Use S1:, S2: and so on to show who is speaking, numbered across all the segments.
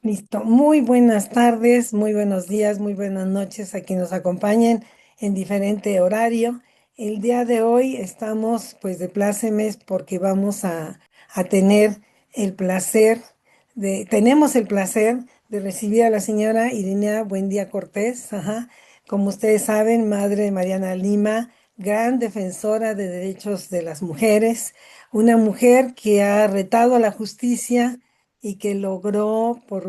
S1: Listo. Muy buenas tardes, muy buenos días, muy buenas noches a quienes nos acompañen en diferente horario. El día de hoy estamos pues de plácemes porque vamos a tener el placer tenemos el placer de recibir a la señora Irinea Buendía Cortés, ajá. Como ustedes saben, madre de Mariana Lima, gran defensora de derechos de las mujeres, una mujer que ha retado a la justicia y que logró por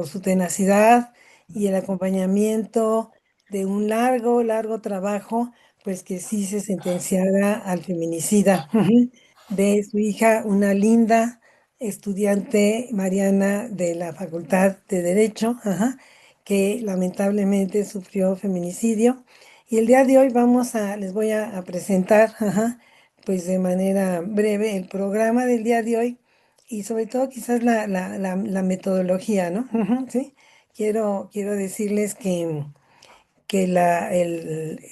S1: su tenacidad y el acompañamiento de un largo, largo trabajo, pues que sí se sentenciara al feminicida ujú, de su hija, una linda estudiante Mariana de la Facultad de Derecho, ajá, que lamentablemente sufrió feminicidio. Y el día de hoy les voy a presentar, ajá, pues de manera breve el programa del día de hoy y sobre todo quizás la metodología, ¿no? Ujú, sí. Quiero decirles que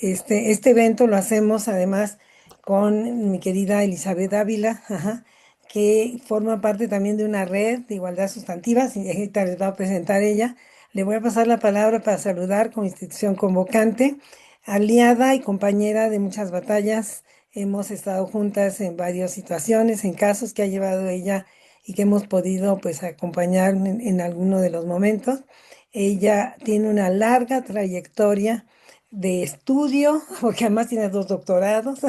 S1: este evento lo hacemos además con mi querida Elizabeth Ávila, ajá, que forma parte también de una red de igualdad sustantiva, y ahorita les va a presentar ella. Le voy a pasar la palabra para saludar como institución convocante, aliada y compañera de muchas batallas. Hemos estado juntas en varias situaciones, en casos que ha llevado ella y que hemos podido pues acompañar en alguno de los momentos. Ella tiene una larga trayectoria de estudio, porque además tiene dos doctorados.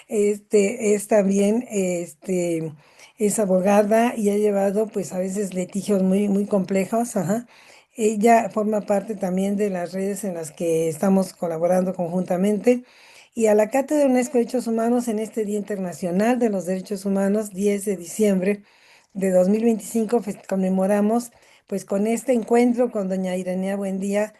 S1: Es también, es abogada y ha llevado, pues, a veces litigios muy, muy complejos. Ajá. Ella forma parte también de las redes en las que estamos colaborando conjuntamente. Y a la Cátedra de UNESCO de Derechos Humanos en este Día Internacional de los Derechos Humanos, 10 de diciembre de 2025, conmemoramos pues con este encuentro con doña Irenea Buendía,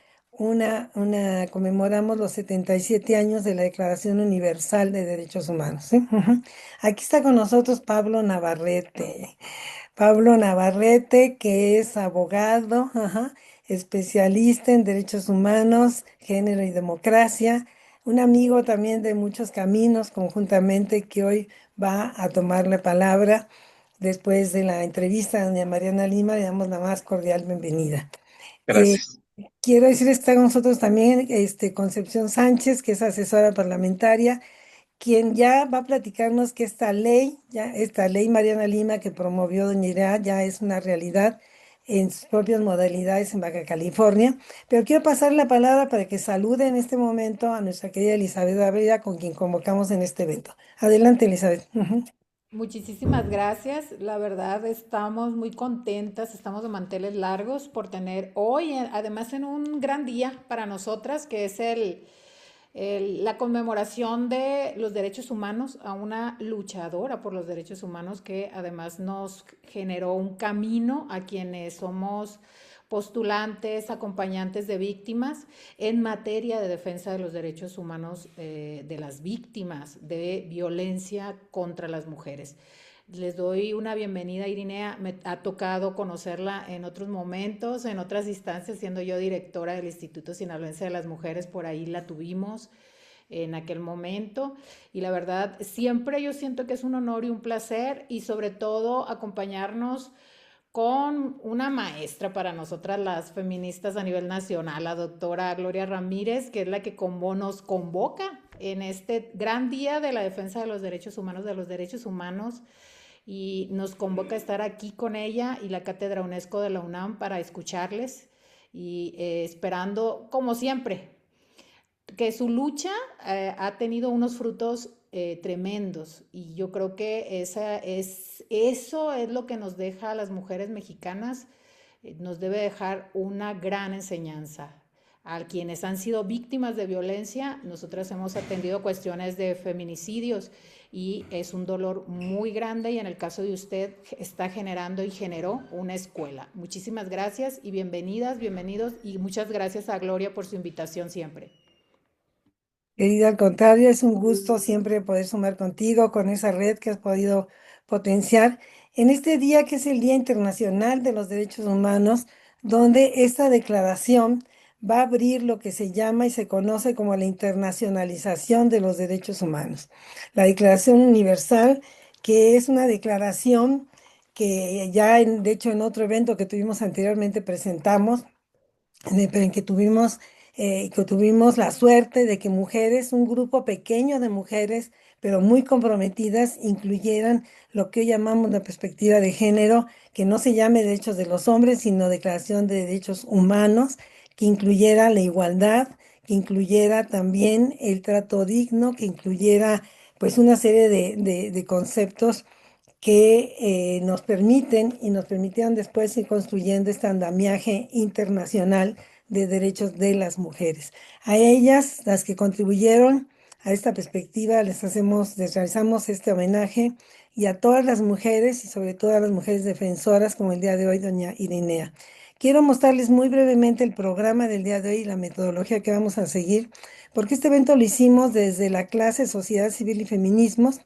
S1: conmemoramos los 77 años de la Declaración Universal de Derechos Humanos, ¿sí? Ujú. Aquí está con nosotros Pablo Navarrete. Pablo Navarrete, que es abogado, ajá, especialista en derechos humanos, género y democracia, un amigo también de muchos caminos conjuntamente que hoy va a tomar la palabra. Después de la entrevista a doña Mariana Lima, le damos la más cordial bienvenida. Eh,
S2: Gracias.
S1: Quiero decir, está con nosotros también Concepción Sánchez, que es asesora parlamentaria, quien ya va a platicarnos que esta ley Mariana Lima que promovió doña Irea ya es una realidad en sus propias modalidades en Baja California. Pero quiero pasar la palabra para que salude en este momento a nuestra querida Elizabeth Ávila, con quien convocamos en este evento. Adelante, Elizabeth. Ujú.
S3: Muchísimas gracias. La verdad, estamos muy contentas, estamos de manteles largos por tener hoy, además en un gran día para nosotras, que es la conmemoración de los derechos humanos a una luchadora por los derechos humanos que además nos generó un camino a quienes somos postulantes, acompañantes de víctimas en materia de defensa de los derechos humanos de las víctimas de violencia contra las mujeres. Les doy una bienvenida a Irinea. Me ha tocado conocerla en otros momentos, en otras instancias, siendo yo directora del Instituto Sinaloense de las Mujeres, por ahí la tuvimos en aquel momento. Y la verdad, siempre yo siento que es un honor y un placer y sobre todo acompañarnos con una maestra para nosotras las feministas a nivel nacional, la doctora Gloria Ramírez, que es la que nos convoca en este gran día de la defensa de los derechos humanos, y nos convoca a estar aquí con ella y la Cátedra UNESCO de la UNAM para escucharles y esperando, como siempre, que su lucha ha tenido unos frutos tremendos, y yo creo que eso es lo que nos deja a las mujeres mexicanas, nos debe dejar una gran enseñanza. A quienes han sido víctimas de violencia, nosotras hemos atendido cuestiones de feminicidios y es un dolor muy grande, y en el caso de usted está generando y generó una escuela. Muchísimas gracias y bienvenidas, bienvenidos, y muchas gracias a Gloria por su invitación siempre.
S1: Querida, al contrario, es un gusto siempre poder sumar contigo con esa red que has podido potenciar en este día que es el Día Internacional de los Derechos Humanos, donde esta declaración va a abrir lo que se llama y se conoce como la internacionalización de los derechos humanos. La Declaración Universal, que es una declaración que ya de hecho en otro evento que tuvimos anteriormente presentamos en que tuvimos la suerte de que mujeres, un grupo pequeño de mujeres, pero muy comprometidas, incluyeran lo que hoy llamamos la perspectiva de género, que no se llame derechos de los hombres, sino Declaración de Derechos Humanos, que incluyera la igualdad, que incluyera también el trato digno, que incluyera pues una serie de conceptos que nos permiten y nos permitieron después ir construyendo este andamiaje internacional de derechos de las mujeres. A ellas, las que contribuyeron a esta perspectiva, les realizamos este homenaje y a todas las mujeres y sobre todo a las mujeres defensoras como el día de hoy, doña Irinea. Quiero mostrarles muy brevemente el programa del día de hoy y la metodología que vamos a seguir, porque este evento lo hicimos desde la clase Sociedad Civil y Feminismos,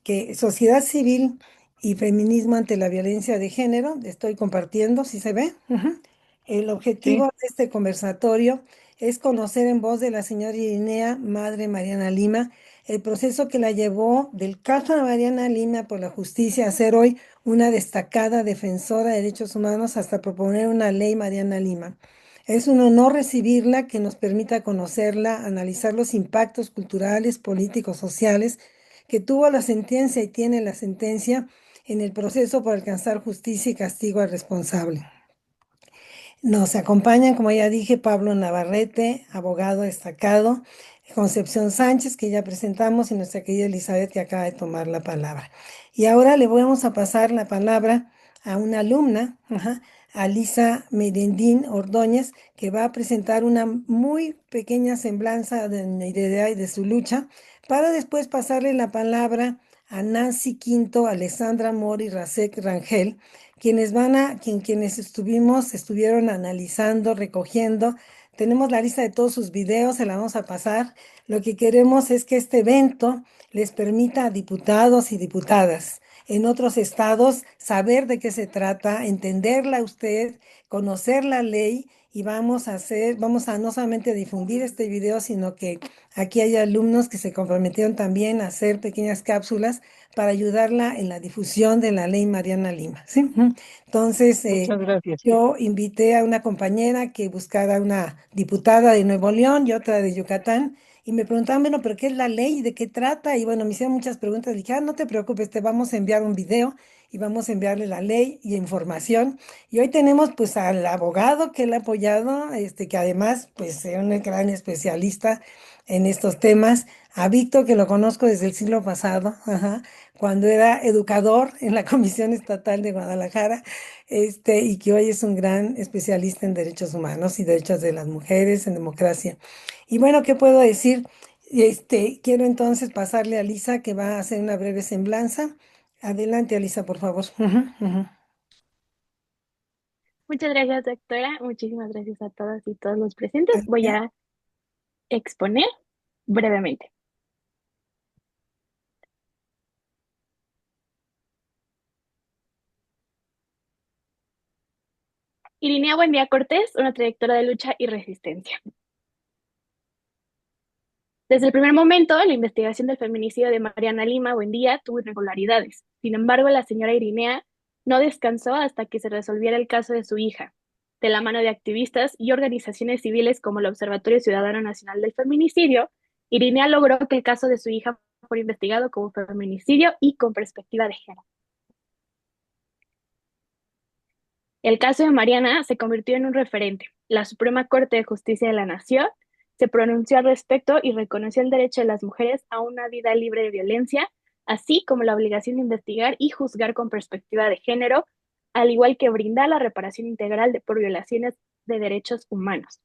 S1: que Sociedad Civil y Feminismo ante la Violencia de Género. Estoy compartiendo, ¿si se ve? Ujú. El objetivo
S2: Sí,
S1: de este conversatorio es conocer en voz de la señora Irinea, madre Mariana Lima, el proceso que la llevó del caso de Mariana Lima por la justicia a ser hoy una destacada defensora de derechos humanos hasta proponer una ley Mariana Lima. Es un honor recibirla que nos permita conocerla, analizar los impactos culturales, políticos, sociales que tuvo la sentencia y tiene la sentencia en el proceso por alcanzar justicia y castigo al responsable. Nos acompañan, como ya dije, Pablo Navarrete, abogado destacado, Concepción Sánchez, que ya presentamos, y nuestra querida Elizabeth, que acaba de tomar la palabra. Y ahora le vamos a pasar la palabra a una alumna, ajá, a Lisa Merendín Ordóñez, que va a presentar una muy pequeña semblanza de la idea y de su lucha, para después pasarle la palabra a Nancy Quinto, Alessandra Mori, Rasek Rangel, quienes estuvieron analizando, recogiendo. Tenemos la lista de todos sus videos, se la vamos a pasar. Lo que queremos es que este evento les permita a diputados y diputadas en otros estados saber de qué se trata, entenderla usted, conocer la ley y vamos a no solamente difundir este video, sino que aquí hay alumnos que se comprometieron también a hacer pequeñas cápsulas para ayudarla en la difusión de la ley Mariana Lima, ¿sí? Ujú. Entonces,
S2: muchas gracias.
S1: yo invité a una compañera que buscara una diputada de Nuevo León y otra de Yucatán, y me preguntaban, bueno, pero ¿qué es la ley? ¿De qué trata? Y bueno, me hicieron muchas preguntas. Dije, no te preocupes, te vamos a enviar un video y vamos a enviarle la ley y información. Y hoy tenemos pues al abogado que le ha apoyado, que además pues es un gran especialista en estos temas, a Víctor, que lo conozco desde el siglo pasado, ajá, cuando era educador en la Comisión Estatal de Guadalajara, y que hoy es un gran especialista en derechos humanos y derechos de las mujeres, en democracia. Y bueno, ¿qué puedo decir? Quiero entonces pasarle a Lisa, que va a hacer una breve semblanza. Adelante, Alisa, por favor. Ujú, ujú.
S4: Muchas gracias, doctora. Muchísimas gracias a todas y todos los presentes. Voy a exponer brevemente. Irinea Buendía Cortés, una trayectoria de lucha y resistencia. Desde el primer momento, la investigación del feminicidio de Mariana Lima Buendía tuvo irregularidades. Sin embargo, la señora Irinea no descansó hasta que se resolviera el caso de su hija. De la mano de activistas y organizaciones civiles como el Observatorio Ciudadano Nacional del Feminicidio, Irinea logró que el caso de su hija fuera investigado como feminicidio y con perspectiva de género. El caso de Mariana se convirtió en un referente. La Suprema Corte de Justicia de la Nación se pronunció al respecto y reconoció el derecho de las mujeres a una vida libre de violencia, así como la obligación de investigar y juzgar con perspectiva de género, al igual que brindar la reparación integral por violaciones de derechos humanos.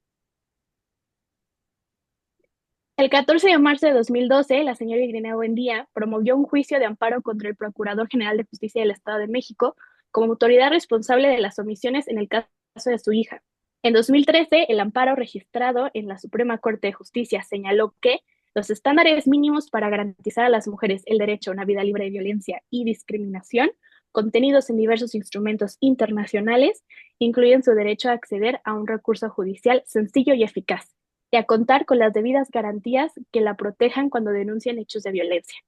S4: El 14 de marzo de 2012, la señora Irene Buendía promovió un juicio de amparo contra el Procurador General de Justicia del Estado de México como autoridad responsable de las omisiones en el caso de su hija. En 2013, el amparo registrado en la Suprema Corte de Justicia señaló que los estándares mínimos para garantizar a las mujeres el derecho a una vida libre de violencia y discriminación, contenidos en diversos instrumentos internacionales, incluyen su derecho a acceder a un recurso judicial sencillo y eficaz y a contar con las debidas garantías que la protejan cuando denuncian hechos de violencia.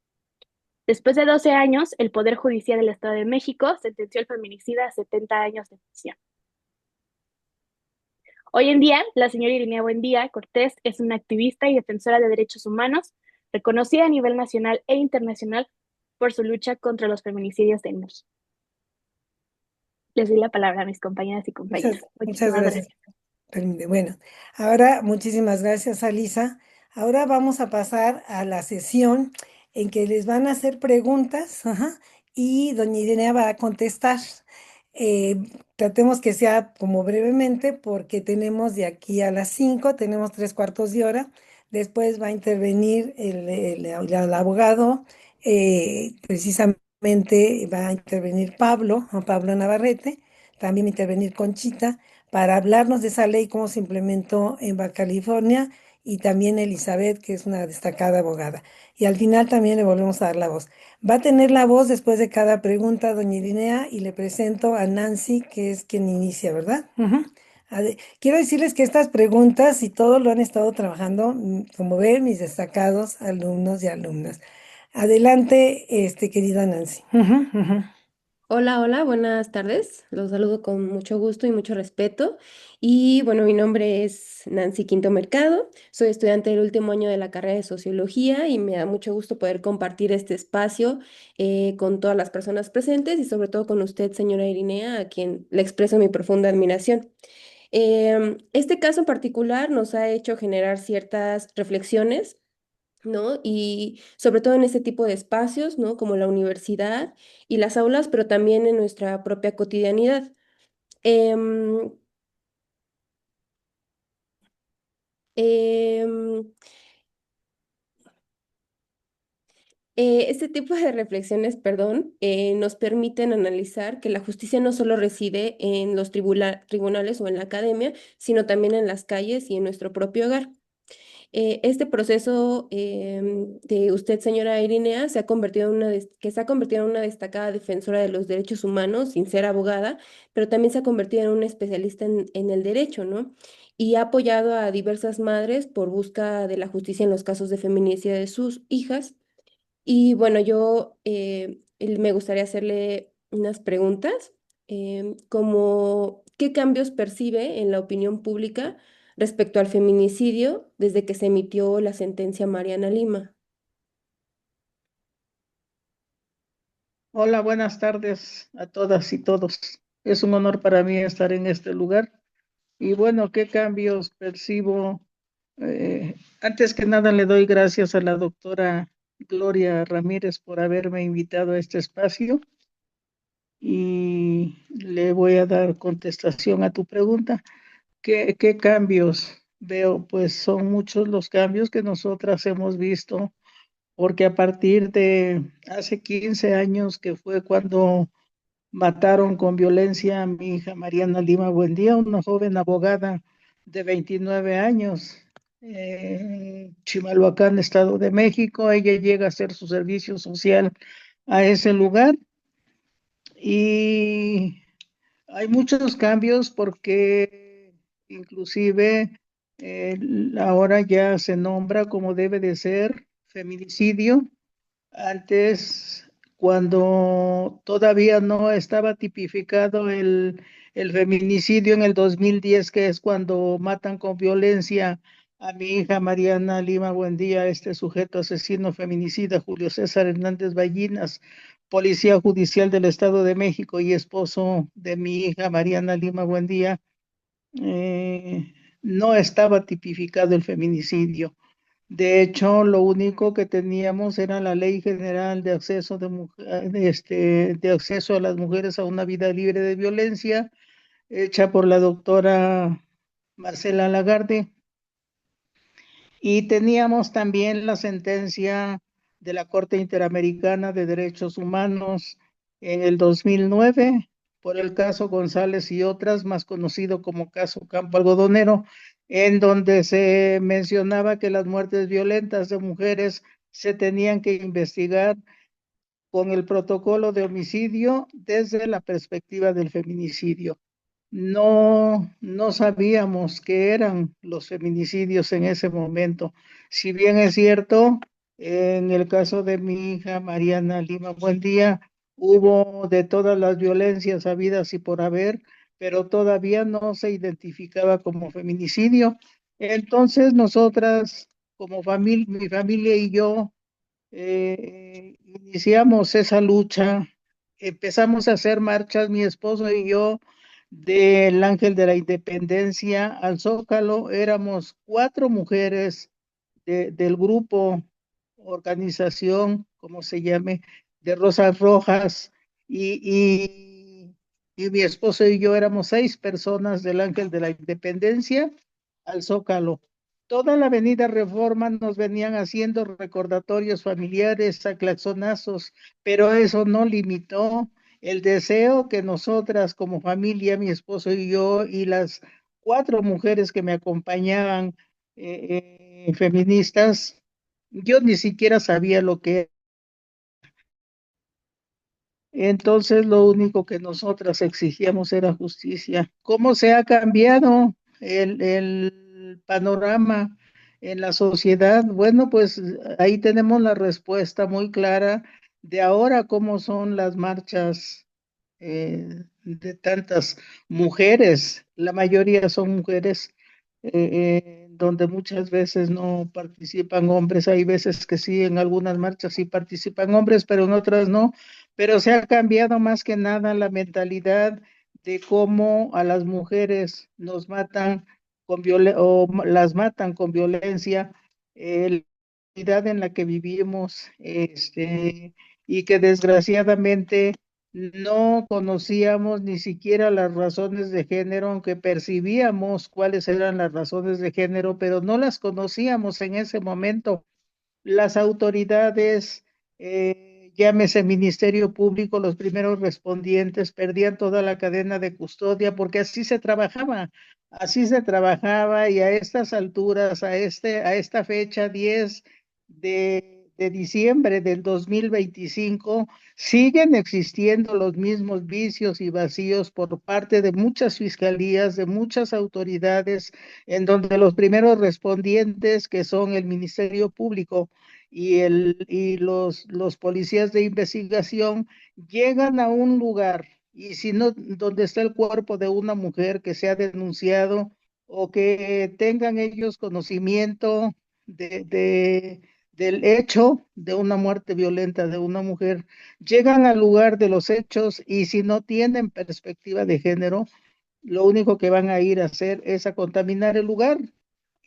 S4: Después de 12 años, el Poder Judicial del Estado de México sentenció al feminicida a 70 años de prisión. Hoy en día, la señora Irinea Buendía Cortés es una activista y defensora de derechos humanos, reconocida a nivel nacional e internacional por su lucha contra los feminicidios en México. Les doy la palabra a mis compañeras y compañeros.
S1: Muchas
S4: Muchísimas
S1: gracias.
S4: gracias.
S1: Bueno, ahora muchísimas gracias, Alisa. Ahora vamos a pasar a la sesión en que les van a hacer preguntas, ajá, y doña Irene va a contestar. Eh, Tratemos que sea como brevemente porque tenemos de aquí a las 5, tenemos 3 cuartos de hora. Después va a intervenir el abogado, precisamente va a intervenir Pablo, Juan Pablo Navarrete, también va a intervenir Conchita para hablarnos de esa ley, cómo se implementó en Baja California, y también Elizabeth, que es una destacada abogada. Y al final también le volvemos a dar la voz. Va a tener la voz después de cada pregunta, doña Irinea, y le presento a Nancy, que es quien inicia, ¿verdad? Ujú. Quiero decirles que estas preguntas y todo lo han estado trabajando, como ven, mis destacados alumnos y alumnas. Adelante, querida Nancy. Ujú, ujú.
S2: Hola, hola, buenas tardes. Los saludo con mucho gusto y mucho respeto. Y bueno, mi nombre es Nancy Quinto Mercado. Soy estudiante del último año de la carrera de Sociología y me da mucho gusto poder compartir este espacio con todas las personas presentes y sobre todo con usted, señora Irinea, a quien le expreso mi profunda admiración. Este caso en particular nos ha hecho generar ciertas reflexiones, ¿no? Y sobre todo en este tipo de espacios, ¿no? Como la universidad y las aulas, pero también en nuestra propia cotidianidad. Em, em, este tipo de reflexiones, perdón, nos permiten analizar que la justicia no solo reside en los tribunales o en la academia, sino también en las calles y en nuestro propio hogar. Este proceso de usted, señora Irinea, que se ha convertido en una destacada defensora de los derechos humanos, sin ser abogada, pero también se ha convertido en una especialista en el derecho, ¿no? Y ha apoyado a diversas madres por busca de la justicia en los casos de feminicidio de sus hijas. Y bueno, yo me gustaría hacerle unas preguntas, como ¿qué cambios percibe en la opinión pública respecto al feminicidio desde que se emitió la sentencia Mariana Lima?
S5: Hola, buenas tardes a todas y todos. Es un honor para mí estar en este lugar. Y bueno, ¿qué cambios percibo? Antes que nada, le doy gracias a la doctora Gloria Ramírez por haberme invitado a este espacio y le voy a dar contestación a tu pregunta. ¿Qué cambios veo? Pues son muchos los cambios que nosotras hemos visto, porque a partir de hace 15 años, que fue cuando mataron con violencia a mi hija Mariana Lima Buendía, una joven abogada de 29 años, en Chimalhuacán, Estado de México. Ella llega a hacer su servicio social a ese lugar y hay muchos cambios porque inclusive ahora ya se nombra como debe de ser feminicidio. Antes, cuando todavía no estaba tipificado el feminicidio en el 2010, que es cuando matan con violencia a mi hija Mariana Lima Buendía, este sujeto asesino feminicida, Julio César Hernández Ballinas, policía judicial del Estado de México y esposo de mi hija Mariana Lima Buendía, eh, no estaba tipificado el feminicidio. De hecho, lo único que teníamos era la Ley General de Acceso de acceso a las mujeres a una vida libre de violencia, hecha por la doctora Marcela Lagarde, y teníamos también la sentencia de la Corte Interamericana de Derechos Humanos en el 2009 por el caso González y otras, más conocido como caso Campo Algodonero, en donde se mencionaba que las muertes violentas de mujeres se tenían que investigar con el protocolo de homicidio desde la perspectiva del feminicidio. No sabíamos qué eran los feminicidios en ese momento. Si bien es cierto, En el caso de mi hija Mariana Lima Buendía, hubo de todas las violencias habidas y por haber, pero todavía no se identificaba como feminicidio. Entonces nosotras, como familia, mi familia y yo, iniciamos esa lucha, empezamos a hacer marchas, mi esposo y yo, del Ángel de la Independencia al Zócalo. Éramos 4 mujeres del grupo, organización, como se llame, de Rosas Rojas, y mi esposo y yo éramos 6 personas del Ángel de la Independencia al Zócalo. Toda la avenida Reforma nos venían haciendo recordatorios familiares a claxonazos, pero eso no limitó el deseo que nosotras como familia, mi esposo y yo, y las 4 mujeres que me acompañaban, feministas, yo ni siquiera sabía lo que era. Entonces lo único que nosotras exigíamos era justicia. ¿Cómo se ha cambiado el panorama en la sociedad? Bueno, pues ahí tenemos la respuesta muy clara de ahora cómo son las marchas, de tantas mujeres. La mayoría son mujeres, donde muchas veces no participan hombres. Hay veces que sí, en algunas marchas sí participan hombres, pero en otras no. Pero se ha cambiado más que nada la mentalidad de cómo a las mujeres nos matan las matan con violencia, la realidad en la que vivimos, y que desgraciadamente no conocíamos ni siquiera las razones de género, aunque percibíamos cuáles eran las razones de género, pero no las conocíamos en ese momento. Las autoridades, llámese Ministerio Público, los primeros respondientes, perdían toda la cadena de custodia porque así se trabajaba, y a estas alturas, a esta fecha 10 de diciembre del 2025, siguen existiendo los mismos vicios y vacíos por parte de muchas fiscalías, de muchas autoridades, en donde los primeros respondientes, que son el Ministerio Público, y los policías de investigación, llegan a un lugar, y si no, donde está el cuerpo de una mujer que se ha denunciado, o que tengan ellos conocimiento del hecho de una muerte violenta de una mujer, llegan al lugar de los hechos, y si no tienen perspectiva de género, lo único que van a ir a hacer es a contaminar el lugar,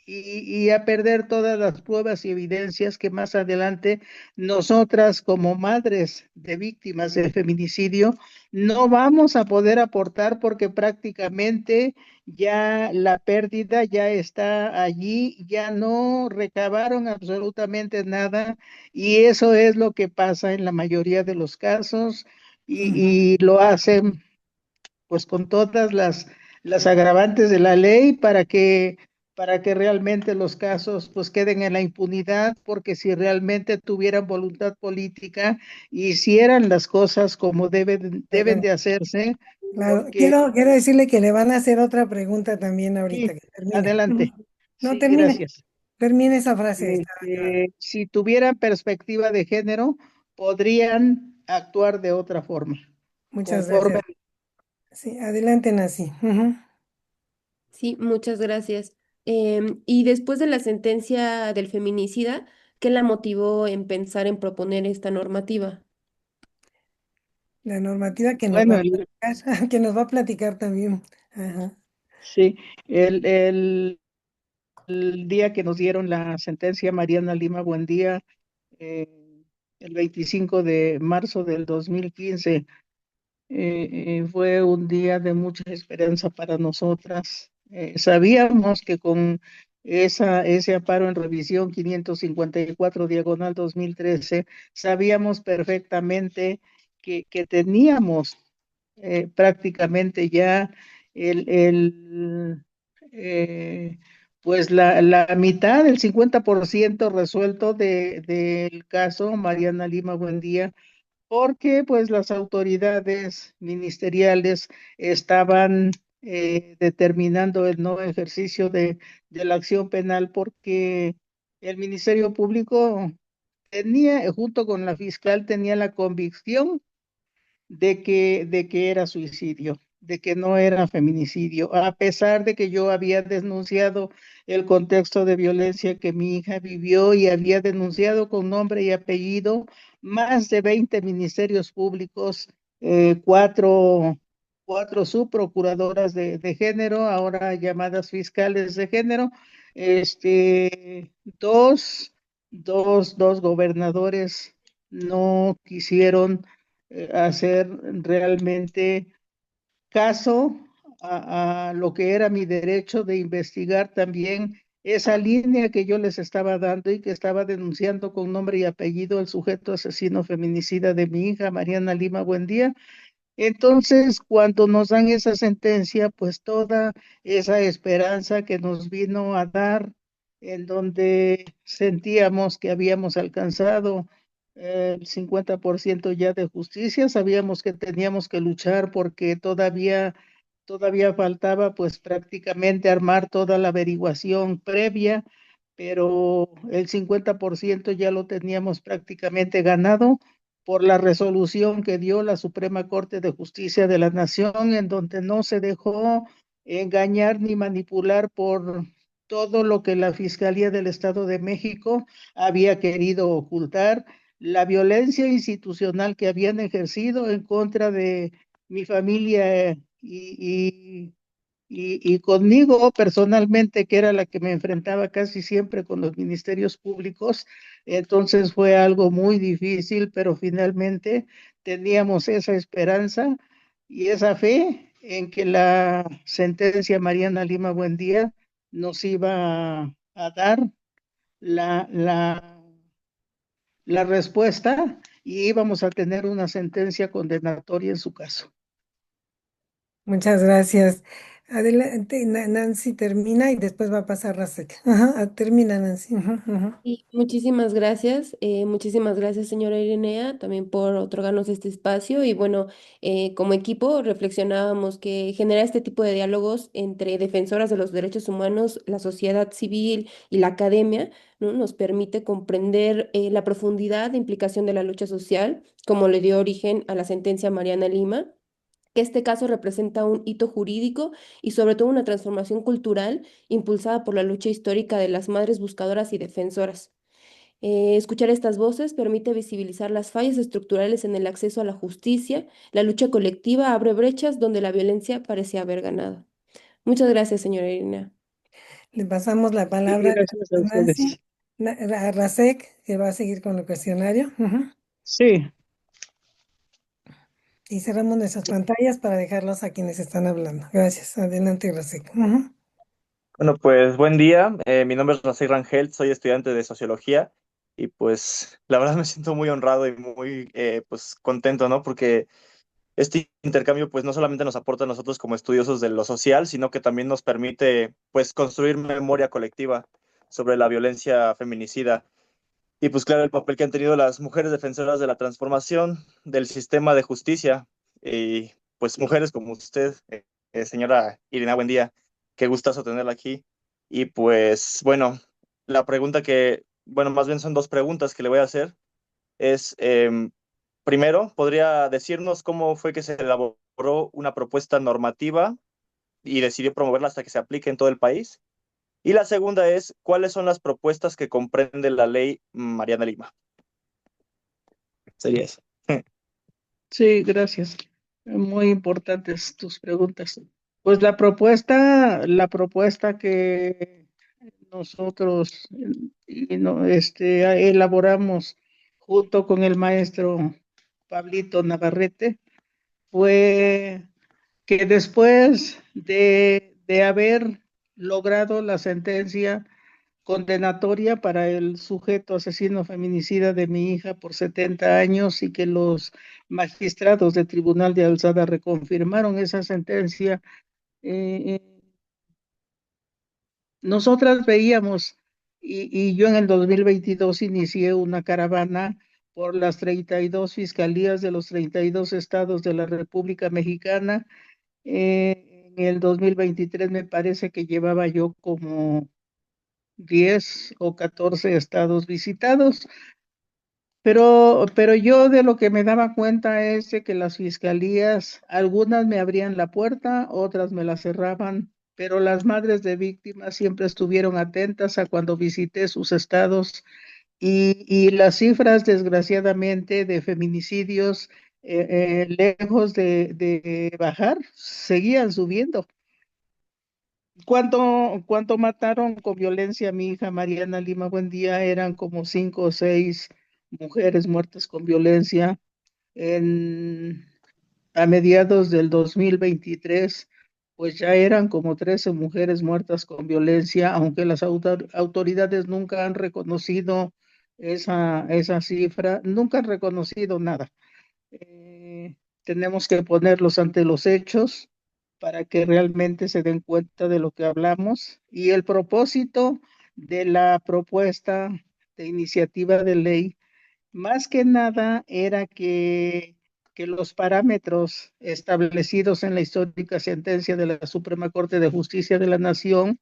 S5: y a perder todas las pruebas y evidencias que más adelante nosotras, como madres de víctimas del feminicidio, no vamos a poder aportar, porque prácticamente ya la pérdida ya está allí, ya no recabaron absolutamente nada, y eso es lo que pasa en la mayoría de los casos,
S1: Ujú.
S5: y lo hacen pues con todas las agravantes de la ley, para que realmente los casos pues queden en la impunidad, porque si realmente tuvieran voluntad política, hicieran las cosas como deben
S1: Deben-
S5: de hacerse,
S1: Claro,
S5: porque
S1: quiero decirle que le van a hacer otra pregunta también ahorita
S5: sí,
S1: que termine. Ujú.
S5: adelante.
S1: No,
S5: Sí,
S1: termine,
S5: gracias.
S1: termine esa frase.
S5: Si tuvieran perspectiva de género, podrían actuar de otra forma,
S1: Muchas
S5: conforme.
S1: gracias. Sí, adelante, Nancy. Ujú.
S2: Sí, muchas gracias. Y después de la sentencia del feminicida, ¿qué la motivó en pensar en proponer esta normativa?
S1: La normativa que nos va
S5: Bueno,
S1: a platicar, que nos va a platicar también. Ajá.
S5: sí, el, el, el día que nos dieron la sentencia, Mariana Lima Buendía, eh, el 25 de marzo del 2015, fue un día de mucha esperanza para nosotras. Sabíamos que con ese amparo en revisión 554 diagonal 2013, sabíamos perfectamente que teníamos, prácticamente ya el eh, pues la mitad, el 50% resuelto del caso Mariana Lima Buendía, porque pues las autoridades ministeriales estaban, determinando el no ejercicio de la acción penal, porque el Ministerio Público tenía, junto con la fiscal, tenía la convicción de que era suicidio, de que no era feminicidio, a pesar de que yo había denunciado el contexto de violencia que mi hija vivió y había denunciado con nombre y apellido más de 20 ministerios públicos, cuatro subprocuradoras de género, ahora llamadas fiscales de género, dos, dos gobernadores no quisieron hacer realmente caso a lo que era mi derecho de investigar también esa línea que yo les estaba dando y que estaba denunciando con nombre y apellido el sujeto asesino feminicida de mi hija, Mariana Lima Buendía. Entonces, cuando nos dan esa sentencia, pues toda esa esperanza que nos vino a dar, en donde sentíamos que habíamos alcanzado el 50% ya de justicia, sabíamos que teníamos que luchar porque todavía faltaba pues prácticamente armar toda la averiguación previa, pero el 50% ya lo teníamos prácticamente ganado por la resolución que dio la Suprema Corte de Justicia de la Nación, en donde no se dejó engañar ni manipular por todo lo que la Fiscalía del Estado de México había querido ocultar, la violencia institucional que habían ejercido en contra de mi familia y conmigo personalmente, que era la que me enfrentaba casi siempre con los ministerios públicos. Entonces fue algo muy difícil, pero finalmente teníamos esa esperanza y esa fe en que la sentencia Mariana Lima Buendía nos iba a dar la, la, la respuesta y íbamos a tener una sentencia condenatoria en su caso.
S1: Muchas gracias. Adelante, Nancy termina y después va a pasar Rasek. Ajá, termina Nancy. Ujú, ujú.
S2: Y muchísimas gracias, señora Irenea, también por otorgarnos este espacio. Y bueno, como equipo reflexionábamos que generar este tipo de diálogos entre defensoras de los derechos humanos, la sociedad civil y la academia, ¿no? Nos permite comprender la profundidad de implicación de la lucha social, como le dio origen a la sentencia Mariana Lima, que este caso representa un hito jurídico y sobre todo una transformación cultural impulsada por la lucha histórica de las madres buscadoras y defensoras. Escuchar estas voces permite visibilizar las fallas estructurales en el acceso a la justicia. La lucha colectiva abre brechas donde la violencia parecía haber ganado. Muchas gracias, señora Irina.
S1: Le pasamos la
S5: Y
S1: palabra
S5: gracias a
S1: a Nancy,
S5: ustedes.
S1: A Rasek, que va a seguir con el cuestionario. Ujú.
S5: Sí.
S1: Y cerramos nuestras pantallas para dejarlos a quienes están hablando. Gracias. Adelante, Rasek. Ujú.
S6: Bueno, pues buen día. Mi nombre es Rasek Rangel, soy estudiante de sociología y pues la verdad me siento muy honrado y muy pues contento, ¿no? Porque este intercambio pues no solamente nos aporta a nosotros como estudiosos de lo social, sino que también nos permite pues construir memoria colectiva sobre la violencia feminicida y pues claro el papel que han tenido las mujeres defensoras de la transformación del sistema de justicia y pues mujeres como usted, señora Irina, buen día, qué gustazo tenerla aquí. Y pues bueno, la pregunta que, bueno, más bien son dos preguntas que le voy a hacer. Es, primero, ¿podría decirnos cómo fue que se elaboró una propuesta normativa y decidió promoverla hasta que se aplique en todo el país? Y la segunda es, ¿cuáles son las propuestas que comprende la ley Mariana Lima? Sería eso.
S5: Sí, gracias. Muy importantes tus preguntas. Pues la propuesta que nosotros elaboramos junto con el maestro Pablito Navarrete fue que después de haber logrado la sentencia condenatoria para el sujeto asesino feminicida de mi hija por 70 años y que los magistrados del Tribunal de Alzada reconfirmaron esa sentencia. eh, Nosotras veíamos, y yo en el 2022 inicié una caravana por las 32 fiscalías de los 32 estados de la República Mexicana. En el 2023 me parece que llevaba yo como 10 o 14 estados visitados. Pero yo de lo que me daba cuenta es de que las fiscalías, algunas me abrían la puerta, otras me la cerraban, pero las madres de víctimas siempre estuvieron atentas a cuando visité sus estados y las cifras, desgraciadamente, de feminicidios, lejos de bajar, seguían subiendo. ¿Cuánto mataron con violencia a mi hija Mariana Lima Buendía? Eran como 5 o 6 mujeres muertas con violencia en, a mediados del 2023, pues ya eran como 13 mujeres muertas con violencia, aunque las autoridades nunca han reconocido esa cifra, nunca han reconocido nada. Tenemos que ponerlos ante los hechos para que realmente se den cuenta de lo que hablamos. Y el propósito de la propuesta de iniciativa de ley, más que nada, era que los parámetros establecidos en la histórica sentencia de la Suprema Corte de Justicia de la Nación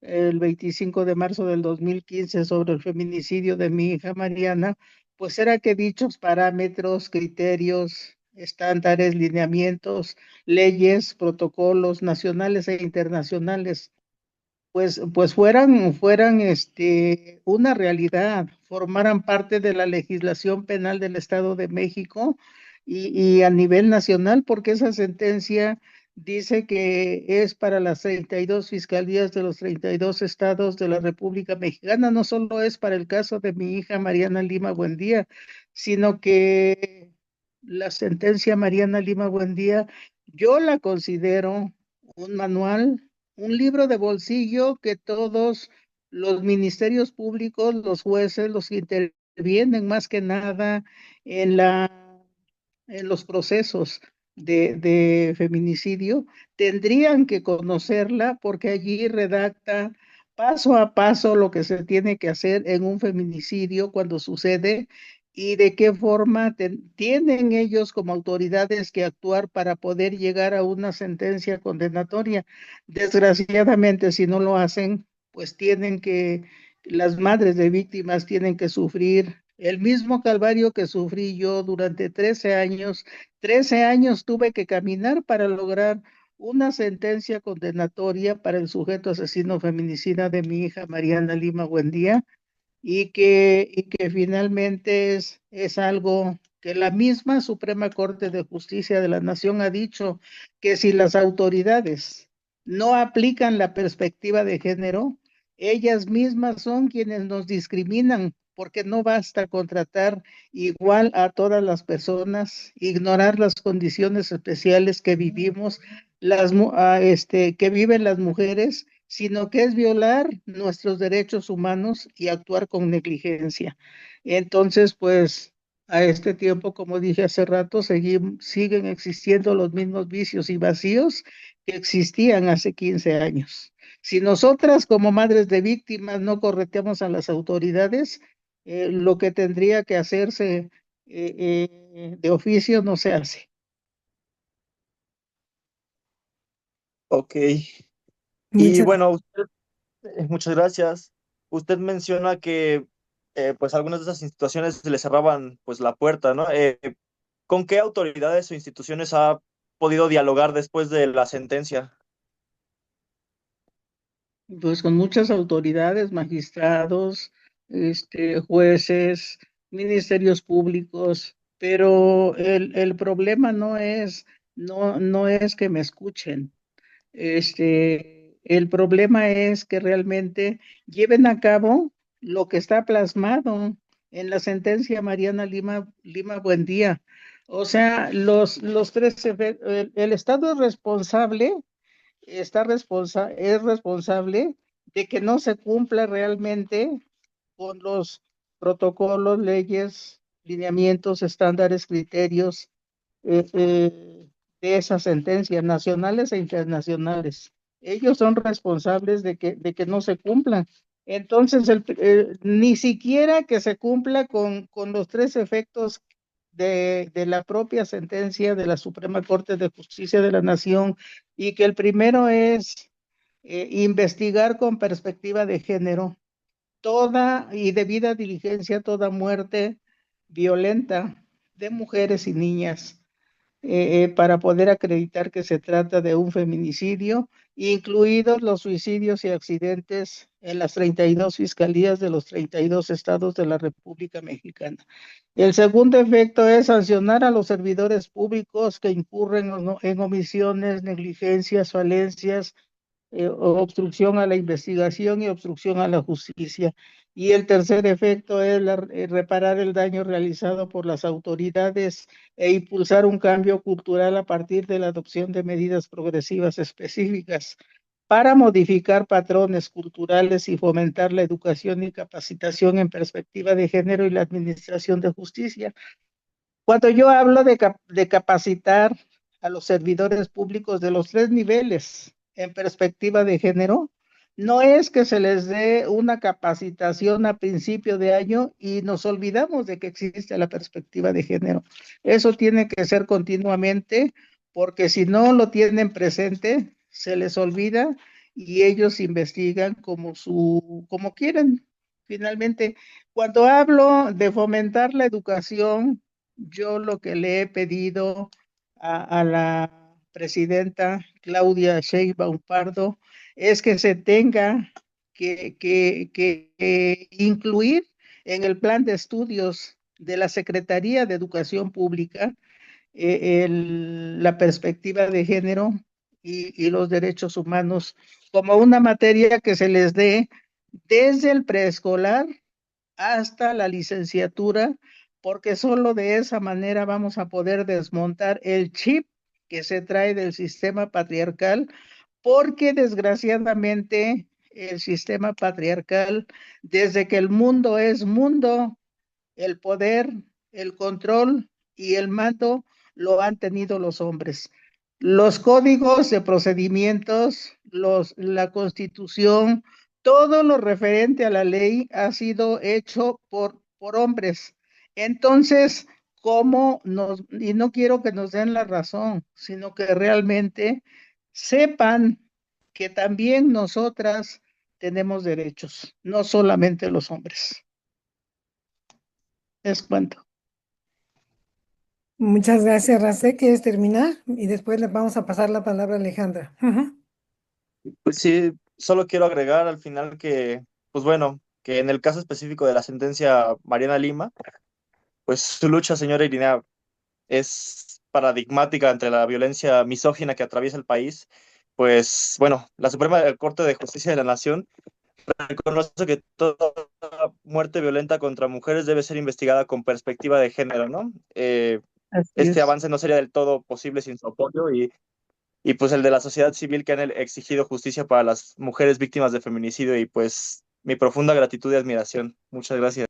S5: el 25 de marzo del 2015 sobre el feminicidio de mi hija Mariana, pues era que dichos parámetros, criterios, estándares, lineamientos, leyes, protocolos nacionales e internacionales, pues fueran una realidad, formaran parte de la legislación penal del Estado de México y a nivel nacional, porque esa sentencia dice que es para las 32 fiscalías de los 32 estados de la República Mexicana, no solo es para el caso de mi hija Mariana Lima Buendía, sino que la sentencia Mariana Lima Buendía, yo la considero un manual, un libro de bolsillo que todos los ministerios públicos, los jueces, los que intervienen más que nada en en los procesos de feminicidio, tendrían que conocerla porque allí redacta paso a paso lo que se tiene que hacer en un feminicidio cuando sucede y de qué forma tienen ellos como autoridades que actuar para poder llegar a una sentencia condenatoria. Desgraciadamente, si no lo hacen, pues las madres de víctimas tienen que sufrir el mismo calvario que sufrí yo durante 13 años. 13 años tuve que caminar para lograr una sentencia condenatoria para el sujeto asesino feminicida de mi hija Mariana Lima Buendía y que finalmente es algo que la misma Suprema Corte de Justicia de la Nación ha dicho que si las autoridades no aplican la perspectiva de género, ellas mismas son quienes nos discriminan, porque no basta contratar igual a todas las personas, ignorar las condiciones especiales que vivimos, que viven las mujeres, sino que es violar nuestros derechos humanos y actuar con negligencia. Entonces, pues a este tiempo, como dije hace rato, siguen existiendo los mismos vicios y vacíos que existían hace 15 años. Si nosotras como madres de víctimas no correteamos a las autoridades, lo que tendría que hacerse de oficio no se hace.
S6: Ok. Y
S1: Muchas
S6: bueno, muchas gracias. Usted menciona que pues algunas de esas instituciones le cerraban pues la puerta, ¿no? ¿Con qué autoridades o instituciones ha podido dialogar después de la sentencia?
S5: Pues con muchas autoridades, magistrados, jueces, ministerios públicos, pero el problema no es que me escuchen. El problema es que realmente lleven a cabo lo que está plasmado en la sentencia Mariana Lima Buendía. O sea, el Estado es responsable, es responsable de que no se cumpla realmente con los protocolos, leyes, lineamientos, estándares, criterios de esas sentencias nacionales e internacionales. Ellos son responsables de que no se cumplan. Entonces, ni siquiera que se cumpla con los 3 efectos de la propia sentencia de la Suprema Corte de Justicia de la Nación, y que el primero es investigar con perspectiva de género toda y debida diligencia, toda muerte violenta de mujeres y niñas para poder acreditar que se trata de un feminicidio, incluidos los suicidios y accidentes en las 32 fiscalías de los 32 estados de la República Mexicana. El segundo efecto es sancionar a los servidores públicos que incurren en omisiones, negligencias, falencias, obstrucción a la investigación y obstrucción a la justicia. Y el tercer efecto es reparar el daño realizado por las autoridades e impulsar un cambio cultural a partir de la adopción de medidas progresivas específicas para modificar patrones culturales y fomentar la educación y capacitación en perspectiva de género y la administración de justicia. Cuando yo hablo de capacitar a los servidores públicos de los tres niveles en perspectiva de género, no es que se les dé una capacitación a principio de año y nos olvidamos de que existe la perspectiva de género. Eso tiene que ser continuamente, porque si no lo tienen presente, se les olvida y ellos investigan como quieren. Finalmente, cuando hablo de fomentar la educación, yo lo que le he pedido a la presidenta Claudia Sheinbaum Pardo es que se tenga que incluir en el plan de estudios de la Secretaría de Educación Pública la perspectiva de género y los derechos humanos como una materia que se les dé desde el preescolar hasta la licenciatura, porque solo de esa manera vamos a poder desmontar el chip que se trae del sistema patriarcal, porque desgraciadamente el sistema patriarcal, desde que el mundo es mundo, el poder, el control y el mando lo han tenido los hombres. Los códigos de procedimientos, la constitución, todo lo referente a la ley ha sido hecho por hombres. Entonces, y no quiero que nos den la razón, sino que realmente sepan que también nosotras tenemos derechos, no solamente los hombres. Es cuanto.
S1: Muchas gracias, Racé. ¿Quieres terminar? Y después le vamos a pasar la palabra a Alejandra. Ujú.
S6: Pues sí, solo quiero agregar al final que, pues bueno, que en el caso específico de la sentencia Mariana Lima, pues su lucha, señora Irinea, es paradigmática entre la violencia misógina que atraviesa el país. Pues bueno, la Suprema Corte de Justicia de la Nación reconoce que toda muerte violenta contra mujeres debe ser investigada con perspectiva de género, ¿no?
S5: Así
S6: Este
S5: es.
S6: avance no sería del todo posible sin su apoyo y pues el de la sociedad civil que han exigido justicia para las mujeres víctimas de feminicidio y pues mi profunda gratitud y admiración. Muchas gracias.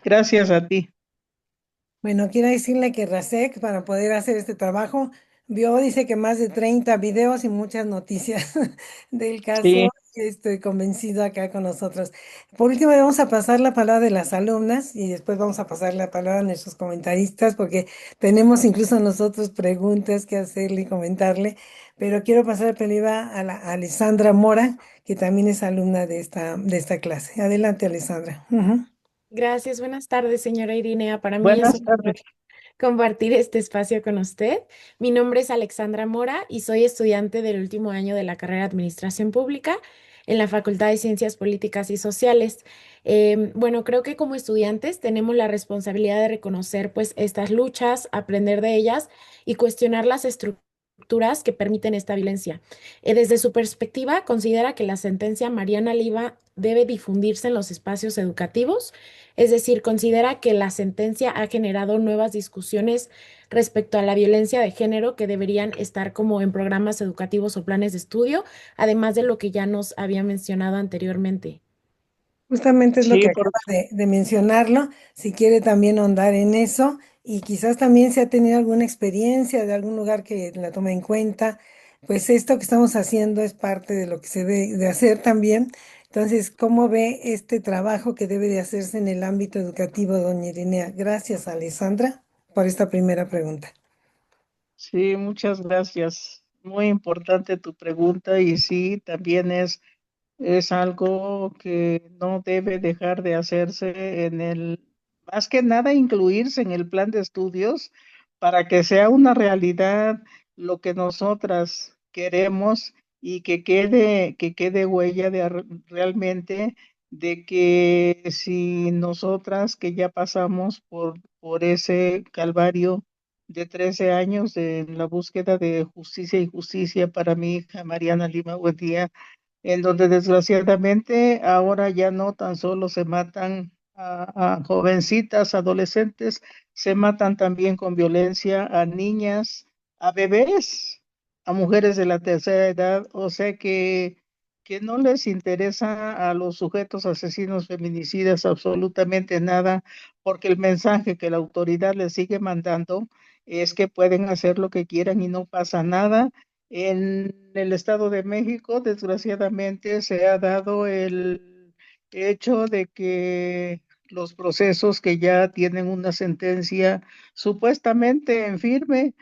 S5: Gracias a ti.
S1: Bueno, quiero decirle que Rasek, para poder hacer este trabajo, dice que más de 30 videos y muchas noticias del
S5: Sí,
S1: caso. Estoy convencido acá con nosotros. Por último, le vamos a pasar la palabra de las alumnas y después vamos a pasar la palabra a nuestros comentaristas porque tenemos incluso nosotros preguntas que hacerle y comentarle. Pero quiero pasar la palabra a Alessandra Mora, que también es alumna de esta clase. Adelante, Alessandra. Ujú.
S7: Gracias, buenas tardes, señora Irinea. Para mí es
S5: buenas
S7: un honor
S5: tardes.
S7: compartir este espacio con usted. Mi nombre es Alexandra Mora y soy estudiante del último año de la carrera de Administración Pública en la Facultad de Ciencias Políticas y Sociales. Bueno, creo que como estudiantes tenemos la responsabilidad de reconocer pues estas luchas, aprender de ellas y cuestionar las estructuras que permiten esta violencia. Desde su perspectiva, considera que la sentencia Mariana Liva debe difundirse en los espacios educativos, es decir, considera que la sentencia ha generado nuevas discusiones respecto a la violencia de género que deberían estar como en programas educativos o planes de estudio, además de lo que ya nos había mencionado anteriormente.
S1: Justamente es lo
S5: Sí,
S1: que acaba de mencionarlo, si quiere también ahondar en eso y quizás también si ha tenido alguna experiencia de algún lugar que la tome en cuenta, pues esto que estamos haciendo es parte de lo que se debe de hacer también. Entonces, ¿cómo ve este trabajo que debe de hacerse en el ámbito educativo, doña Irinea? Gracias, Alessandra, por esta primera pregunta.
S5: sí, muchas gracias. Muy importante tu pregunta y sí, también es algo que no debe dejar de hacerse en el más que nada incluirse en el plan de estudios para que sea una realidad lo que nosotras queremos y que quede huella realmente de que si nosotras que ya pasamos por ese calvario de 13 años de la búsqueda de justicia y justicia para mi hija Mariana Lima Buendía, en donde desgraciadamente ahora ya no tan solo se matan a jovencitas, adolescentes, se matan también con violencia a niñas, a bebés, a mujeres de la tercera edad, o sea que no les interesa a los sujetos asesinos feminicidas absolutamente nada, porque el mensaje que la autoridad les sigue mandando es que pueden hacer lo que quieran y no pasa nada. En el Estado de México, desgraciadamente, se ha dado el hecho de que los procesos que ya tienen una sentencia supuestamente en firme,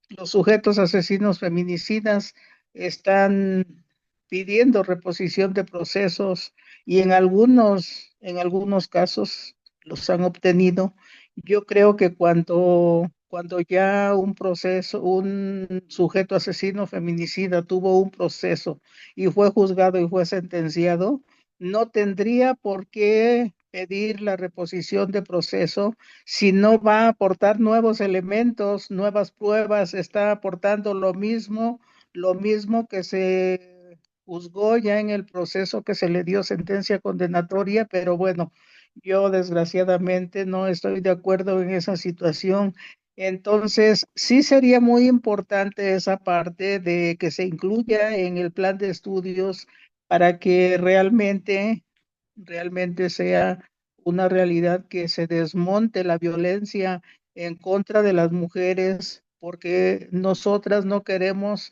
S5: los sujetos asesinos feminicidas están pidiendo reposición de procesos y en algunos casos los han obtenido. Yo creo que cuando ya un proceso, un sujeto asesino feminicida tuvo un proceso y fue juzgado y fue sentenciado, no tendría por qué pedir la reposición de proceso si no va a aportar nuevos elementos, nuevas pruebas, está aportando lo mismo que se juzgó ya en el proceso que se le dio sentencia condenatoria, pero bueno, yo desgraciadamente no estoy de acuerdo en esa situación. Entonces, sí sería muy importante esa parte de que se incluya en el plan de estudios para que realmente sea una realidad que se desmonte la violencia en contra de las mujeres, porque nosotras no queremos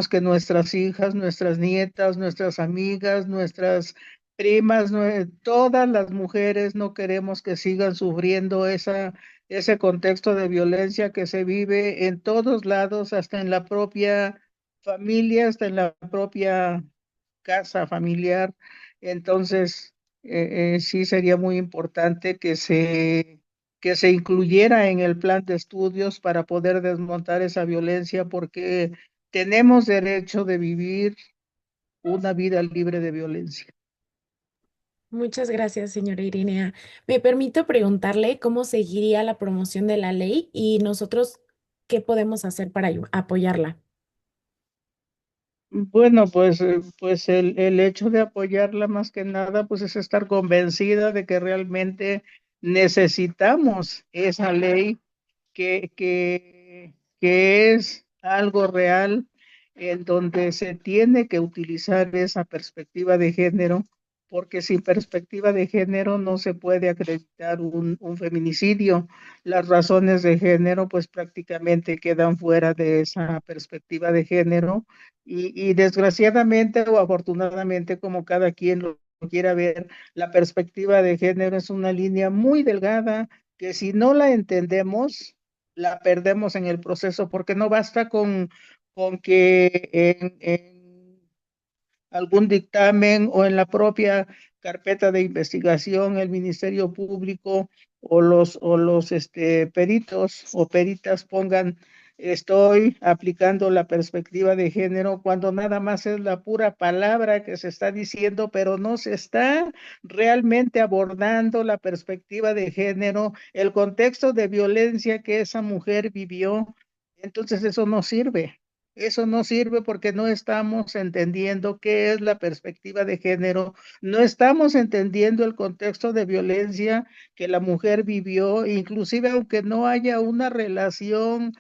S5: que nuestras hijas, nuestras nietas, nuestras amigas, nuestras primas, todas las mujeres no queremos que sigan sufriendo ese contexto de violencia que se vive en todos lados, hasta en la propia familia, hasta en la propia casa familiar. Entonces, sí sería muy importante que se incluyera en el plan de estudios para poder desmontar esa violencia, porque tenemos derecho de vivir una vida libre de violencia.
S7: Muchas gracias, señora Irinea. Me permito preguntarle cómo seguiría la promoción de la ley y nosotros qué podemos hacer para apoyarla.
S5: Bueno, pues el hecho de apoyarla más que nada, pues es estar convencida de que realmente necesitamos esa ley que, que, que es algo real, en donde se tiene que utilizar esa perspectiva de género, porque sin perspectiva de género no se puede acreditar un feminicidio. Las razones de género pues prácticamente quedan fuera de esa perspectiva de género y desgraciadamente o afortunadamente, como cada quien lo quiera ver, la perspectiva de género es una línea muy delgada que si no la entendemos, la perdemos en el proceso, porque no basta con que en algún dictamen o en la propia carpeta de investigación, el Ministerio Público o los peritos o peritas pongan, estoy aplicando la perspectiva de género, cuando nada más es la pura palabra que se está diciendo, pero no se está realmente abordando la perspectiva de género, el contexto de violencia que esa mujer vivió. Entonces eso no sirve. Eso no sirve porque no estamos entendiendo qué es la perspectiva de género, no estamos entendiendo el contexto de violencia que la mujer vivió, inclusive aunque no haya una relación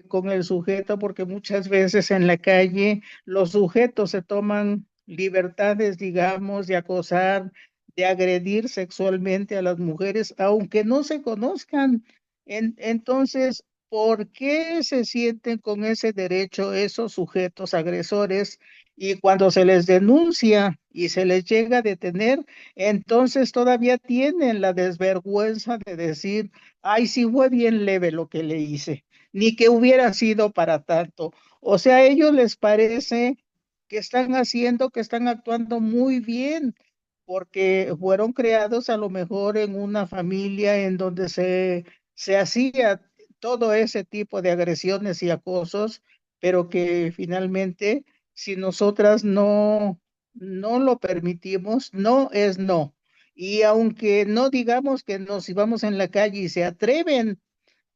S5: con el sujeto, porque muchas veces en la calle los sujetos se toman libertades, digamos, de acosar, de agredir sexualmente a las mujeres, aunque no se conozcan. Entonces, ¿por qué se sienten con ese derecho esos sujetos agresores? Y cuando se les denuncia y se les llega a detener, entonces todavía tienen la desvergüenza de decir, ay, sí fue bien leve lo que le hice, ni que hubiera sido para tanto. O sea, a ellos les parece que están haciendo, que están actuando muy bien, porque fueron creados a lo mejor en una familia en donde se hacía todo ese tipo de agresiones y acosos, pero que finalmente, si nosotras no lo permitimos, no es no. Y aunque no digamos que nos íbamos en la calle y se atreven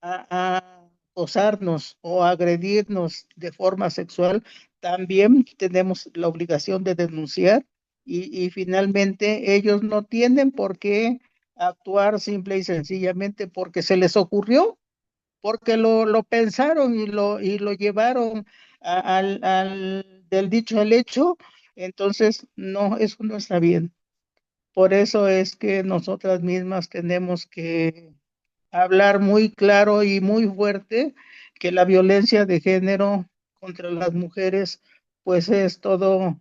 S5: a acosarnos o a agredirnos de forma sexual, también tenemos la obligación de denunciar y finalmente ellos no tienen por qué actuar simple y sencillamente porque se les ocurrió, porque lo pensaron y lo llevaron del dicho al hecho, entonces no, eso no está bien. Por eso es que nosotras mismas tenemos que hablar muy claro y muy fuerte que la violencia de género contra las mujeres, pues es todo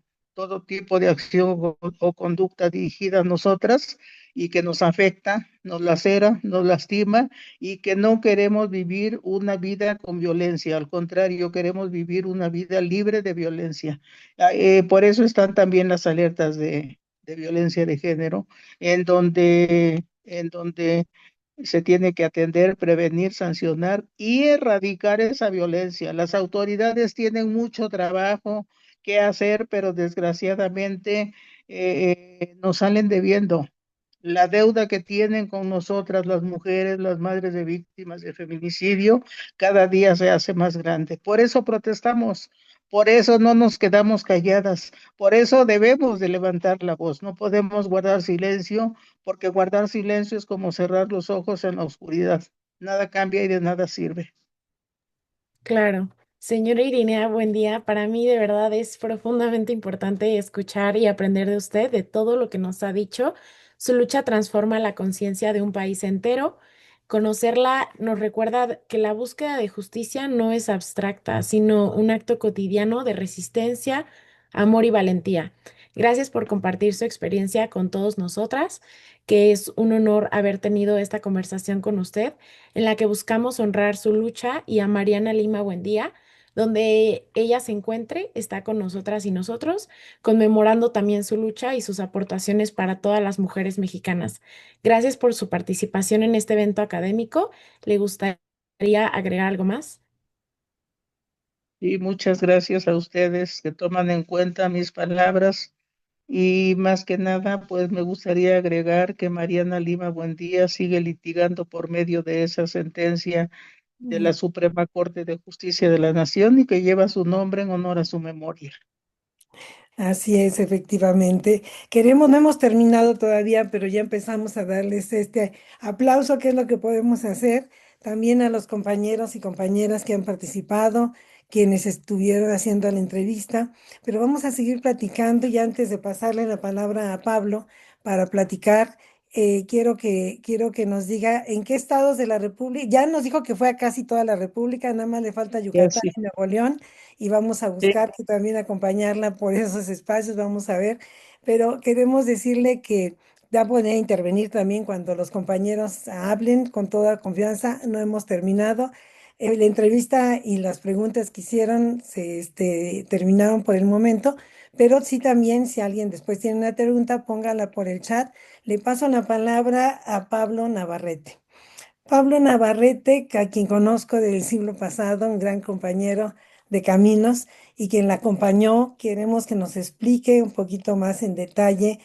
S5: tipo de acción o conducta dirigida a nosotras y que nos afecta, nos lacera, nos lastima y que no queremos vivir una vida con violencia, al contrario, queremos vivir una vida libre de violencia. Por eso están también las alertas de violencia de género, en donde se tiene que atender, prevenir, sancionar y erradicar esa violencia. Las autoridades tienen mucho trabajo que hacer, pero desgraciadamente nos salen debiendo. La deuda que tienen con nosotras las mujeres, las madres de víctimas de feminicidio, cada día se hace más grande. Por eso protestamos, por eso no nos quedamos calladas, por eso debemos de levantar la voz. No podemos guardar silencio, porque guardar silencio es como cerrar los ojos en la oscuridad. Nada cambia y de nada sirve.
S7: Claro. Señora Irinea, buen día. Para mí de verdad es profundamente importante escuchar y aprender de usted, de todo lo que nos ha dicho. Su lucha transforma la conciencia de un país entero. Conocerla nos recuerda que la búsqueda de justicia no es abstracta, sino un acto cotidiano de resistencia, amor y valentía. Gracias por compartir su experiencia con todos nosotras, que es un honor haber tenido esta conversación con usted en la que buscamos honrar su lucha y a Mariana Lima Buendía, donde ella se encuentre, está con nosotras y nosotros, conmemorando también su lucha y sus aportaciones para todas las mujeres mexicanas. Gracias por su participación en este evento académico. ¿Le gustaría agregar algo más?
S5: Y muchas gracias a ustedes que toman en cuenta mis palabras. Y más que nada, pues me gustaría agregar que Mariana Lima Buendía sigue litigando por medio de esa sentencia de la Suprema Corte de Justicia de la Nación y que lleva su nombre en honor a su memoria.
S1: Así es, efectivamente. Queremos, no hemos terminado todavía, pero ya empezamos a darles este aplauso, que es lo que podemos hacer. También a los compañeros y compañeras que han participado, quienes estuvieron haciendo la entrevista. Pero vamos a seguir platicando y antes de pasarle la palabra a Pablo para platicar, quiero que nos diga en qué estados de la República, ya nos dijo que fue a casi toda la República, nada más le falta
S5: Y
S1: Yucatán
S5: así,
S1: y Nuevo León y vamos a
S5: sí,
S1: buscar que también acompañarla por esos espacios, vamos a ver, pero queremos decirle que va a poder intervenir también cuando los compañeros hablen con toda confianza, no hemos terminado. La entrevista y las preguntas que hicieron terminaron por el momento, pero sí también si alguien después tiene una pregunta, póngala por el chat. Le paso la palabra a Pablo Navarrete. Pablo Navarrete, a quien conozco del siglo pasado, un gran compañero de caminos y quien la acompañó, queremos que nos explique un poquito más en detalle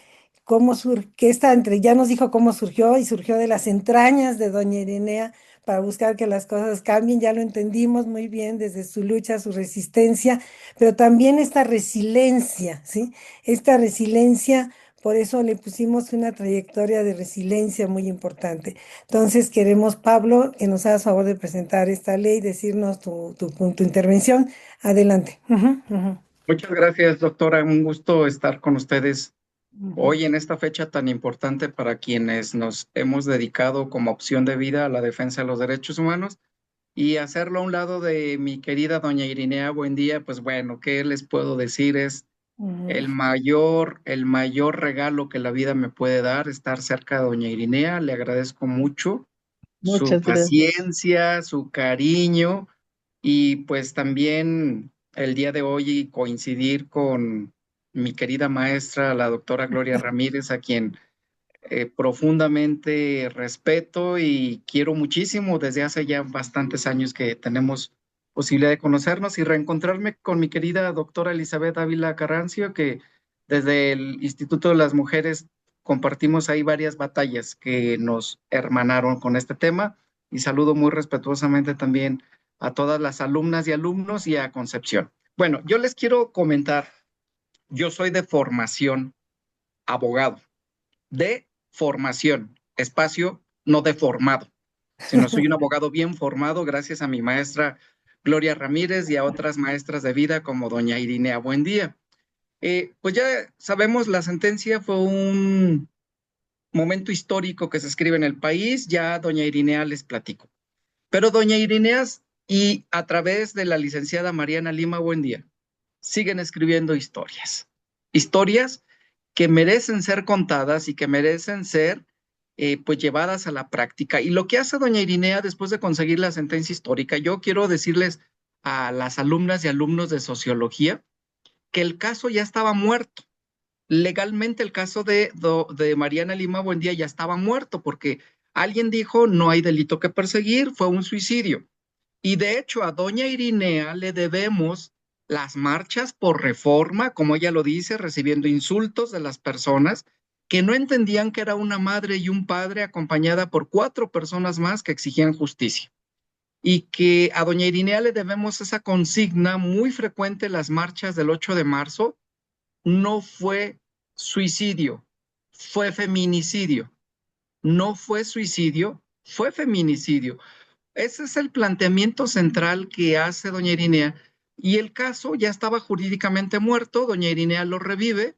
S1: cómo surgió, que esta entre, ya nos dijo cómo surgió y surgió de las entrañas de doña Irenea para buscar que las cosas cambien, ya lo entendimos muy bien desde su lucha, su resistencia, pero también esta resiliencia, ¿sí? Esta resiliencia, por eso le pusimos una trayectoria de resiliencia muy importante. Entonces queremos, Pablo, que nos hagas favor de presentar esta ley, decirnos tu intervención. Adelante. Ujú, ujú,
S8: Muchas gracias, doctora. Un gusto estar con ustedes
S1: ujú.
S8: hoy en esta fecha tan importante para quienes nos hemos dedicado como opción de vida a la defensa de los derechos humanos y hacerlo a un lado de mi querida doña Irinea Buendía. Pues bueno, ¿qué les puedo decir? Es
S1: Ujú.
S8: el mayor regalo que la vida me puede dar, estar cerca de doña Irinea. Le agradezco mucho su
S5: muchas gracias.
S8: paciencia, su cariño y pues también el día de hoy coincidir con mi querida maestra, la doctora Gloria Ramírez, a quien profundamente respeto y quiero muchísimo desde hace ya bastantes años que tenemos posibilidad de conocernos y reencontrarme con mi querida doctora Elizabeth Ávila Carrancio, que desde el Instituto de las Mujeres compartimos ahí varias batallas que nos hermanaron con este tema, y saludo muy respetuosamente también a todas las alumnas y alumnos y a Concepción. Bueno, yo les quiero comentar, yo soy de formación abogado, de formación, espacio no deformado, sino soy un abogado bien formado gracias a mi maestra Gloria Ramírez y a otras maestras de vida como doña Irinea Buendía. Pues ya sabemos, la sentencia fue un momento histórico que se escribe en el país, ya doña Irinea les platico. Pero doña Irinea y a través de la licenciada Mariana Lima Buendía siguen escribiendo historias, historias que merecen ser contadas y que merecen ser pues llevadas a la práctica. Y lo que hace doña Irinea después de conseguir la sentencia histórica, yo quiero decirles a las alumnas y alumnos de sociología que el caso ya estaba muerto. Legalmente el caso de Mariana Lima Buendía ya estaba muerto porque alguien dijo no hay delito que perseguir, fue un suicidio. Y de hecho a doña Irinea le debemos las marchas por reforma, como ella lo dice, recibiendo insultos de las personas que no entendían que era una madre y un padre acompañada por 4 personas más que exigían justicia. Y que a doña Irinea le debemos esa consigna muy frecuente en las marchas del 8 de marzo, no fue suicidio, fue feminicidio. No fue suicidio, fue feminicidio. Ese es el planteamiento central que hace doña Irinea, y el caso ya estaba jurídicamente muerto. Doña Irinea lo revive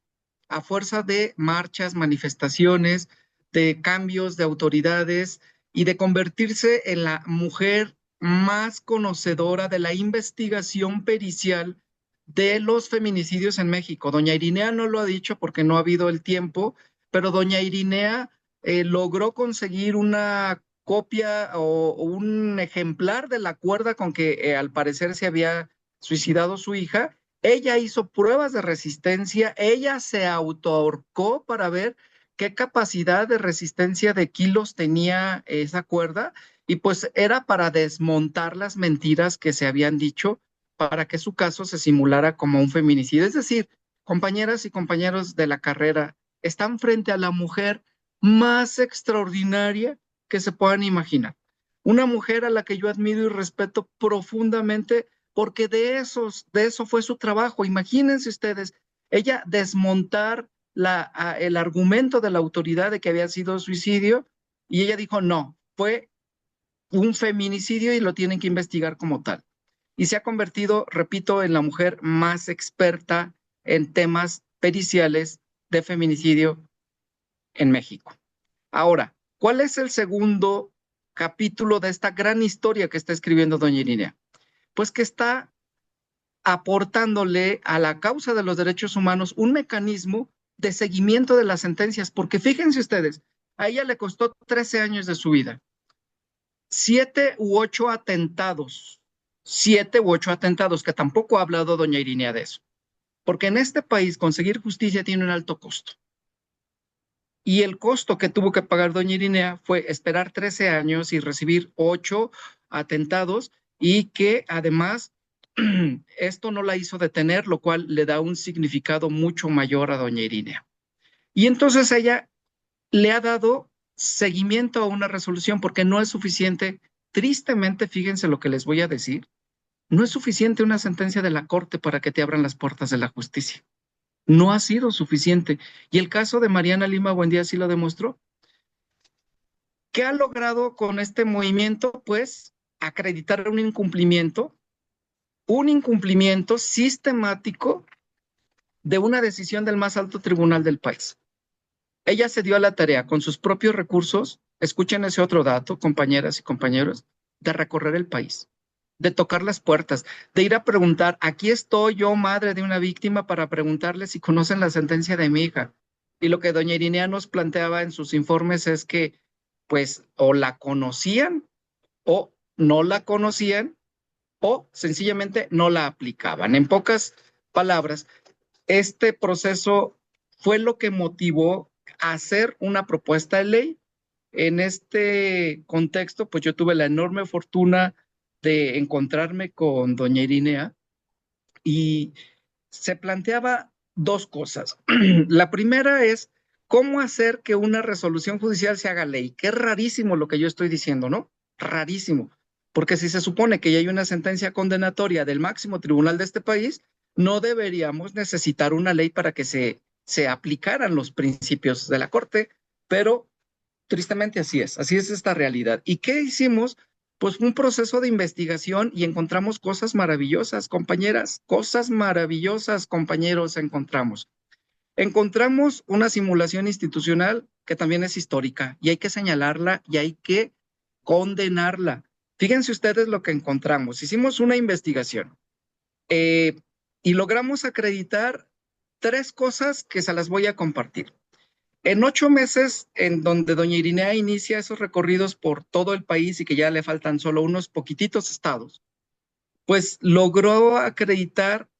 S8: a fuerza de marchas, manifestaciones, de cambios de autoridades y de convertirse en la mujer más conocedora de la investigación pericial de los feminicidios en México. Doña Irinea no lo ha dicho porque no ha habido el tiempo, pero doña Irinea logró conseguir una copia o un ejemplar de la cuerda con que al parecer se había suicidado su hija. Ella hizo pruebas de resistencia, ella se autoahorcó para ver qué capacidad de resistencia de kilos tenía esa cuerda, y pues era para desmontar las mentiras que se habían dicho para que su caso se simulara como un feminicidio. Es decir, compañeras y compañeros de la carrera, están frente a la mujer más extraordinaria que se puedan imaginar. Una mujer a la que yo admiro y respeto profundamente porque de eso fue su trabajo. Imagínense ustedes, ella desmontar el argumento de la autoridad de que había sido suicidio, y ella dijo, no, fue un feminicidio y lo tienen que investigar como tal. Y se ha convertido, repito, en la mujer más experta en temas periciales de feminicidio en México. Ahora, ¿cuál es el segundo capítulo de esta gran historia que está escribiendo doña Irinea? Pues que está aportándole a la causa de los derechos humanos un mecanismo de seguimiento de las sentencias, porque fíjense ustedes, a ella le costó 13 años de su vida, 7 u 8 atentados, que tampoco ha hablado doña Irinea de eso, porque en este país conseguir justicia tiene un alto costo. Y el costo que tuvo que pagar doña Irinea fue esperar 13 años y recibir 8 atentados, y que además esto no la hizo detener, lo cual le da un significado mucho mayor a doña Irinea. Y entonces ella le ha dado seguimiento a una resolución porque no es suficiente. Tristemente, fíjense lo que les voy a decir, no es suficiente una sentencia de la Corte para que te abran las puertas de la justicia. No ha sido suficiente. Y el caso de Mariana Lima Buendía sí lo demostró. ¿Qué ha logrado con este movimiento? Pues acreditar un incumplimiento sistemático de una decisión del más alto tribunal del país. Ella se dio a la tarea con sus propios recursos, escuchen ese otro dato, compañeras y compañeros, de recorrer el país, de tocar las puertas, de ir a preguntar, aquí estoy yo, madre de una víctima, para preguntarle si conocen la sentencia de mi hija. Y lo que doña Irinea nos planteaba en sus informes es que, pues, o la conocían, o no la conocían, o sencillamente no la aplicaban. En pocas palabras, Este proceso fue lo que motivó a hacer una propuesta de ley. En este contexto, pues yo tuve la enorme fortuna de encontrarme con doña Irinea y se planteaba dos cosas. La primera es cómo hacer que una resolución judicial se haga ley, que es rarísimo lo que yo estoy diciendo, ¿no? Rarísimo. Porque si se supone que ya hay una sentencia condenatoria del máximo tribunal de este país, no deberíamos necesitar una ley para que se aplicaran los principios de la Corte, pero tristemente así es esta realidad. ¿Y qué hicimos? Pues un proceso de investigación y encontramos cosas maravillosas, compañeras, cosas maravillosas, compañeros, encontramos. Encontramos una simulación institucional que también es histórica y hay que señalarla y hay que condenarla. Fíjense ustedes lo que encontramos. Hicimos una investigación y logramos acreditar tres cosas que se las voy a compartir. En 8 meses, en donde doña Irinea inicia esos recorridos por todo el país y que ya le faltan solo unos poquititos estados, pues logró acreditar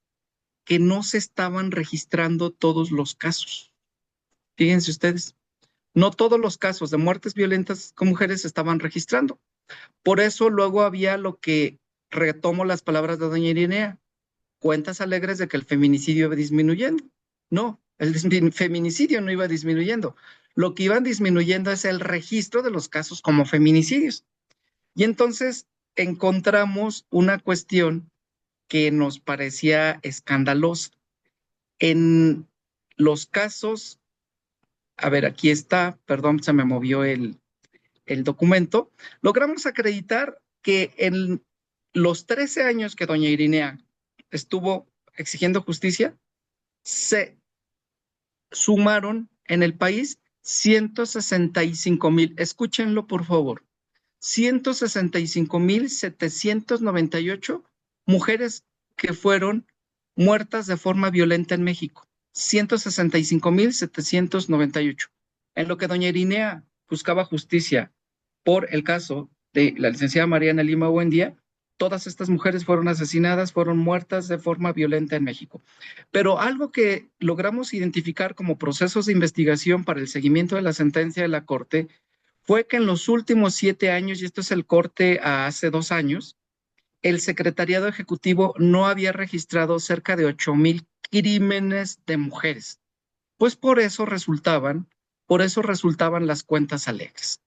S8: que no se estaban registrando todos los casos. Fíjense ustedes, no todos los casos de muertes violentas con mujeres se estaban registrando. Por eso luego había lo que retomo las palabras de doña Irinea, cuentas alegres de que el feminicidio iba disminuyendo. No, el feminicidio no iba disminuyendo. Lo que iban disminuyendo es el registro de los casos como feminicidios. Y entonces encontramos una cuestión que nos parecía escandalosa. En los casos, a ver, aquí está, perdón, se me movió el documento, logramos acreditar que en los 13 años que doña Irinea estuvo exigiendo justicia, se sumaron en el país 165,000, escúchenlo por favor, 165,798 mujeres que fueron muertas de forma violenta en México. 165,798. En lo que doña Irinea buscaba justicia por el caso de la licenciada Mariana Lima Buendía, todas estas mujeres fueron asesinadas, fueron muertas de forma violenta en México. Pero algo que logramos identificar como procesos de investigación para el seguimiento de la sentencia de la Corte fue que en los últimos 7 años, y esto es el corte a hace 2 años, el Secretariado Ejecutivo no había registrado cerca de 8,000 crímenes de mujeres. Pues por eso resultaban las cuentas alegres.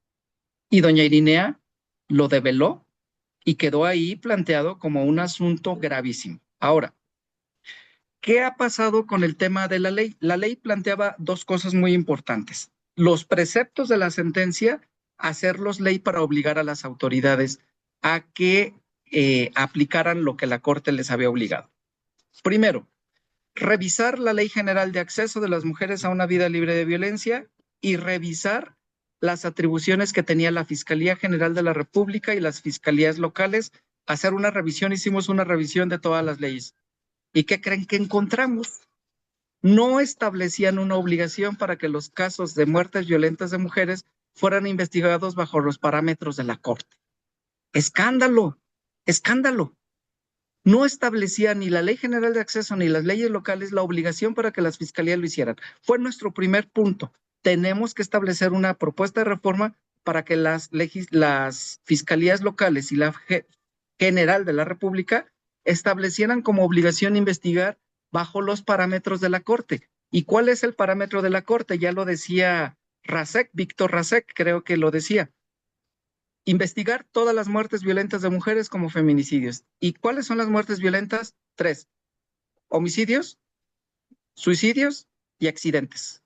S8: Y doña Irinea lo develó y quedó ahí planteado como un asunto gravísimo. Ahora, ¿qué ha pasado con el tema de la ley? La ley planteaba dos cosas muy importantes. Los preceptos de la sentencia, hacerlos ley para obligar a las autoridades a que aplicaran lo que la Corte les había obligado. Primero, revisar la Ley General de Acceso de las Mujeres a una Vida Libre de Violencia y revisar las atribuciones que tenía la Fiscalía General de la República y las fiscalías locales. Hacer una revisión, hicimos una revisión de todas las leyes. ¿Y qué creen que encontramos? No establecían una obligación para que los casos de muertes violentas de mujeres fueran investigados bajo los parámetros de la Corte. ¡Escándalo! ¡Escándalo! No establecía ni la Ley General de Acceso ni las leyes locales la obligación para que las fiscalías lo hicieran. Fue nuestro primer punto. Tenemos que establecer una propuesta de reforma para que las fiscalías locales y la General de la República establecieran como obligación investigar bajo los parámetros de la Corte. ¿Y cuál es el parámetro de la Corte? Ya lo decía Rasek, Víctor Rasek, creo que lo decía. Investigar todas las muertes violentas de mujeres como feminicidios. ¿Y cuáles son las muertes violentas? 3: homicidios, suicidios y accidentes.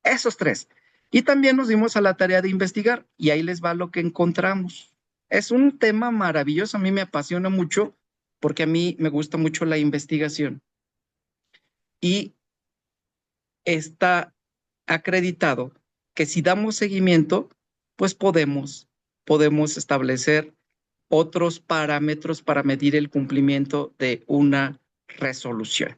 S8: Esos 3. Y también nos dimos a la tarea de investigar, y ahí les va lo que encontramos. Es un tema maravilloso, a mí me apasiona mucho, porque a mí me gusta mucho la investigación. Y está acreditado que si damos seguimiento, pues podemos establecer otros parámetros para medir el cumplimiento de una resolución.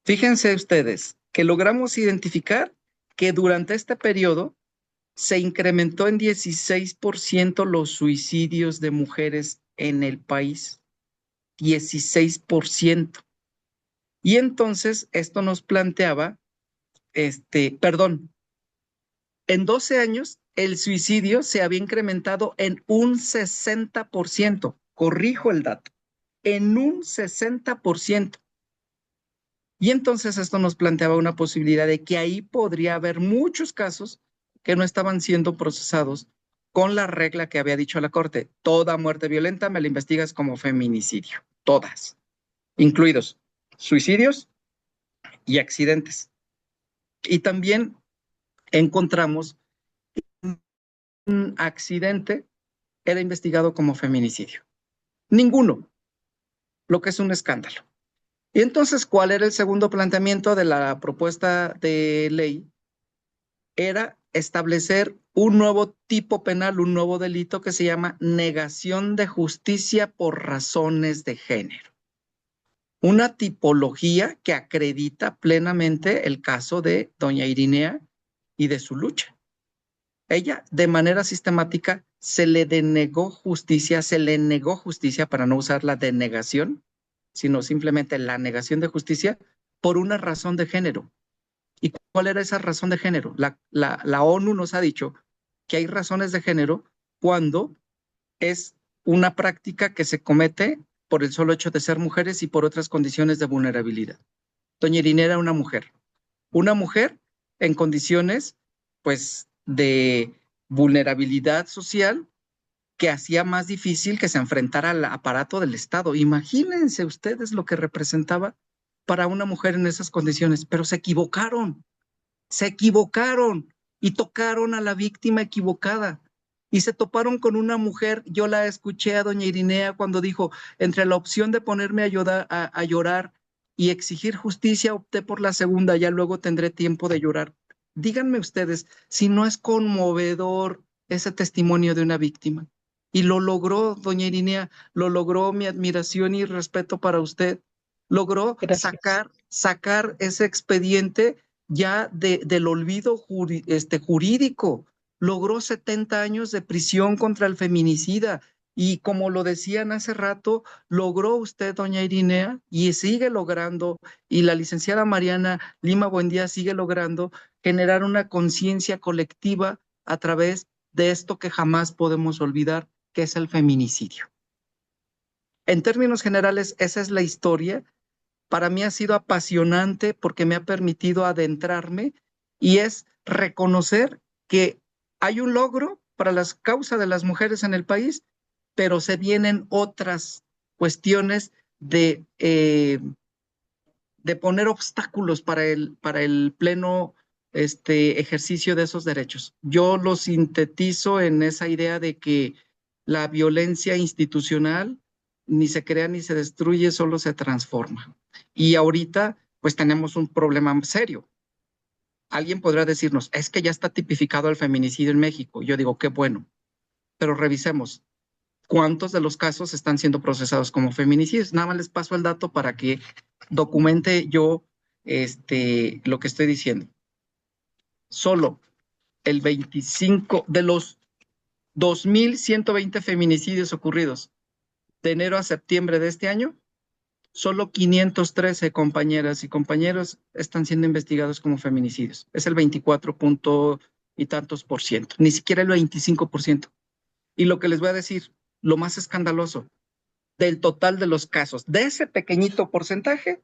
S8: Fíjense ustedes que logramos identificar que durante este periodo se incrementó en 16% los suicidios de mujeres en el país. 16%. Y entonces esto nos planteaba, perdón, en 12 años el suicidio se había incrementado en un 60%. Corrijo el dato, en un 60%. Y entonces esto nos planteaba una posibilidad de que ahí podría haber muchos casos que no estaban siendo procesados con la regla que había dicho la Corte. Toda muerte violenta me la investigas como feminicidio. Todas, incluidos suicidios y accidentes. Y también encontramos un accidente era investigado como feminicidio. Ninguno, lo que es un escándalo. Y entonces, ¿cuál era el segundo planteamiento de la propuesta de ley? Era establecer un nuevo tipo penal, un nuevo delito que se llama negación de justicia por razones de género. Una tipología que acredita plenamente el caso de doña Irinea y de su lucha. Ella, de manera sistemática, se le negó justicia para no usar la denegación, sino simplemente la negación de justicia por una razón de género. ¿Y cuál era esa razón de género? La ONU nos ha dicho que hay razones de género cuando es una práctica que se comete por el solo hecho de ser mujeres y por otras condiciones de vulnerabilidad. Doña Irina era una mujer en condiciones, pues, de vulnerabilidad social que hacía más difícil que se enfrentara al aparato del Estado. Imagínense ustedes lo que representaba para una mujer en esas condiciones, pero se equivocaron y tocaron a la víctima equivocada. Y se toparon con una mujer, yo la escuché a doña Irinea cuando dijo, entre la opción de ponerme a llorar y exigir justicia, opté por la segunda, ya luego tendré tiempo de llorar. Díganme ustedes si no es conmovedor ese testimonio de una víctima. Y lo logró, doña Irinea, lo logró, mi admiración y respeto para usted. Logró sacar ese expediente ya del olvido jurídico. Logró 70 años de prisión contra el feminicida. Y como lo decían hace rato, logró usted, doña Irinea, y sigue logrando, y la licenciada Mariana Lima Buendía sigue logrando generar una conciencia colectiva a través de esto que jamás podemos olvidar, que es el feminicidio. En términos generales, esa es la historia. Para mí ha sido apasionante porque me ha permitido adentrarme y es reconocer que hay un logro para las causas de las mujeres en el país, pero se vienen otras cuestiones de poner obstáculos para el pleno ejercicio de esos derechos. Yo lo sintetizo en esa idea de que la violencia institucional ni se crea ni se destruye, solo se transforma. Y ahorita, pues tenemos un problema serio. Alguien podrá decirnos, es que ya está tipificado el feminicidio en México. Yo digo, qué bueno, pero revisemos cuántos de los casos están siendo procesados como feminicidios. Nada más les paso el dato para que documente yo lo que estoy diciendo. Solo el 25 de los 2,120 feminicidios ocurridos de enero a septiembre de este año, solo 513 compañeras y compañeros están siendo investigados como feminicidios. Es el 24 punto y tantos por ciento, ni siquiera el 25%. Y lo que les voy a decir, lo más escandaloso, del total de los casos, de ese pequeñito porcentaje,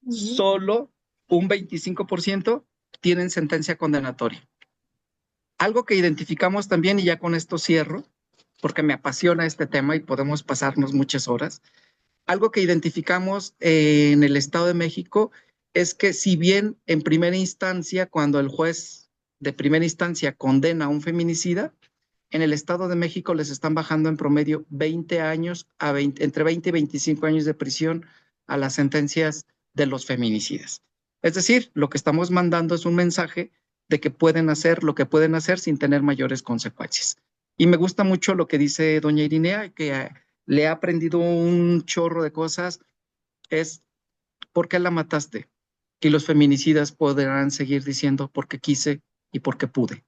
S8: solo un 25% tienen sentencia condenatoria. Algo que identificamos también, y ya con esto cierro, porque me apasiona este tema y podemos pasarnos muchas horas, algo que identificamos en el Estado de México es que si bien en primera instancia, cuando el juez de primera instancia condena a un feminicida, en el Estado de México les están bajando en promedio 20 años, entre 20 y 25 años de prisión a las sentencias de los feminicidas. Es decir, lo que estamos mandando es un mensaje de que pueden hacer lo que pueden hacer sin tener mayores consecuencias. Y me gusta mucho lo que dice doña Irinea, que le ha aprendido un chorro de cosas, es ¿por qué la mataste? Y los feminicidas podrán seguir diciendo porque quise y porque pude.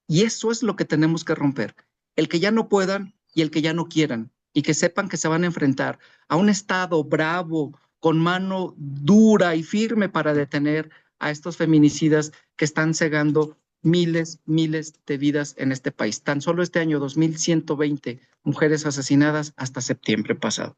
S8: Y eso es lo que tenemos que romper. El que ya no puedan y el que ya no quieran, y que sepan que se van a enfrentar a un Estado bravo, con mano dura y firme para detener a estos feminicidas que están cegando miles de vidas en este país. Tan solo este año, 2120 mujeres asesinadas hasta septiembre pasado.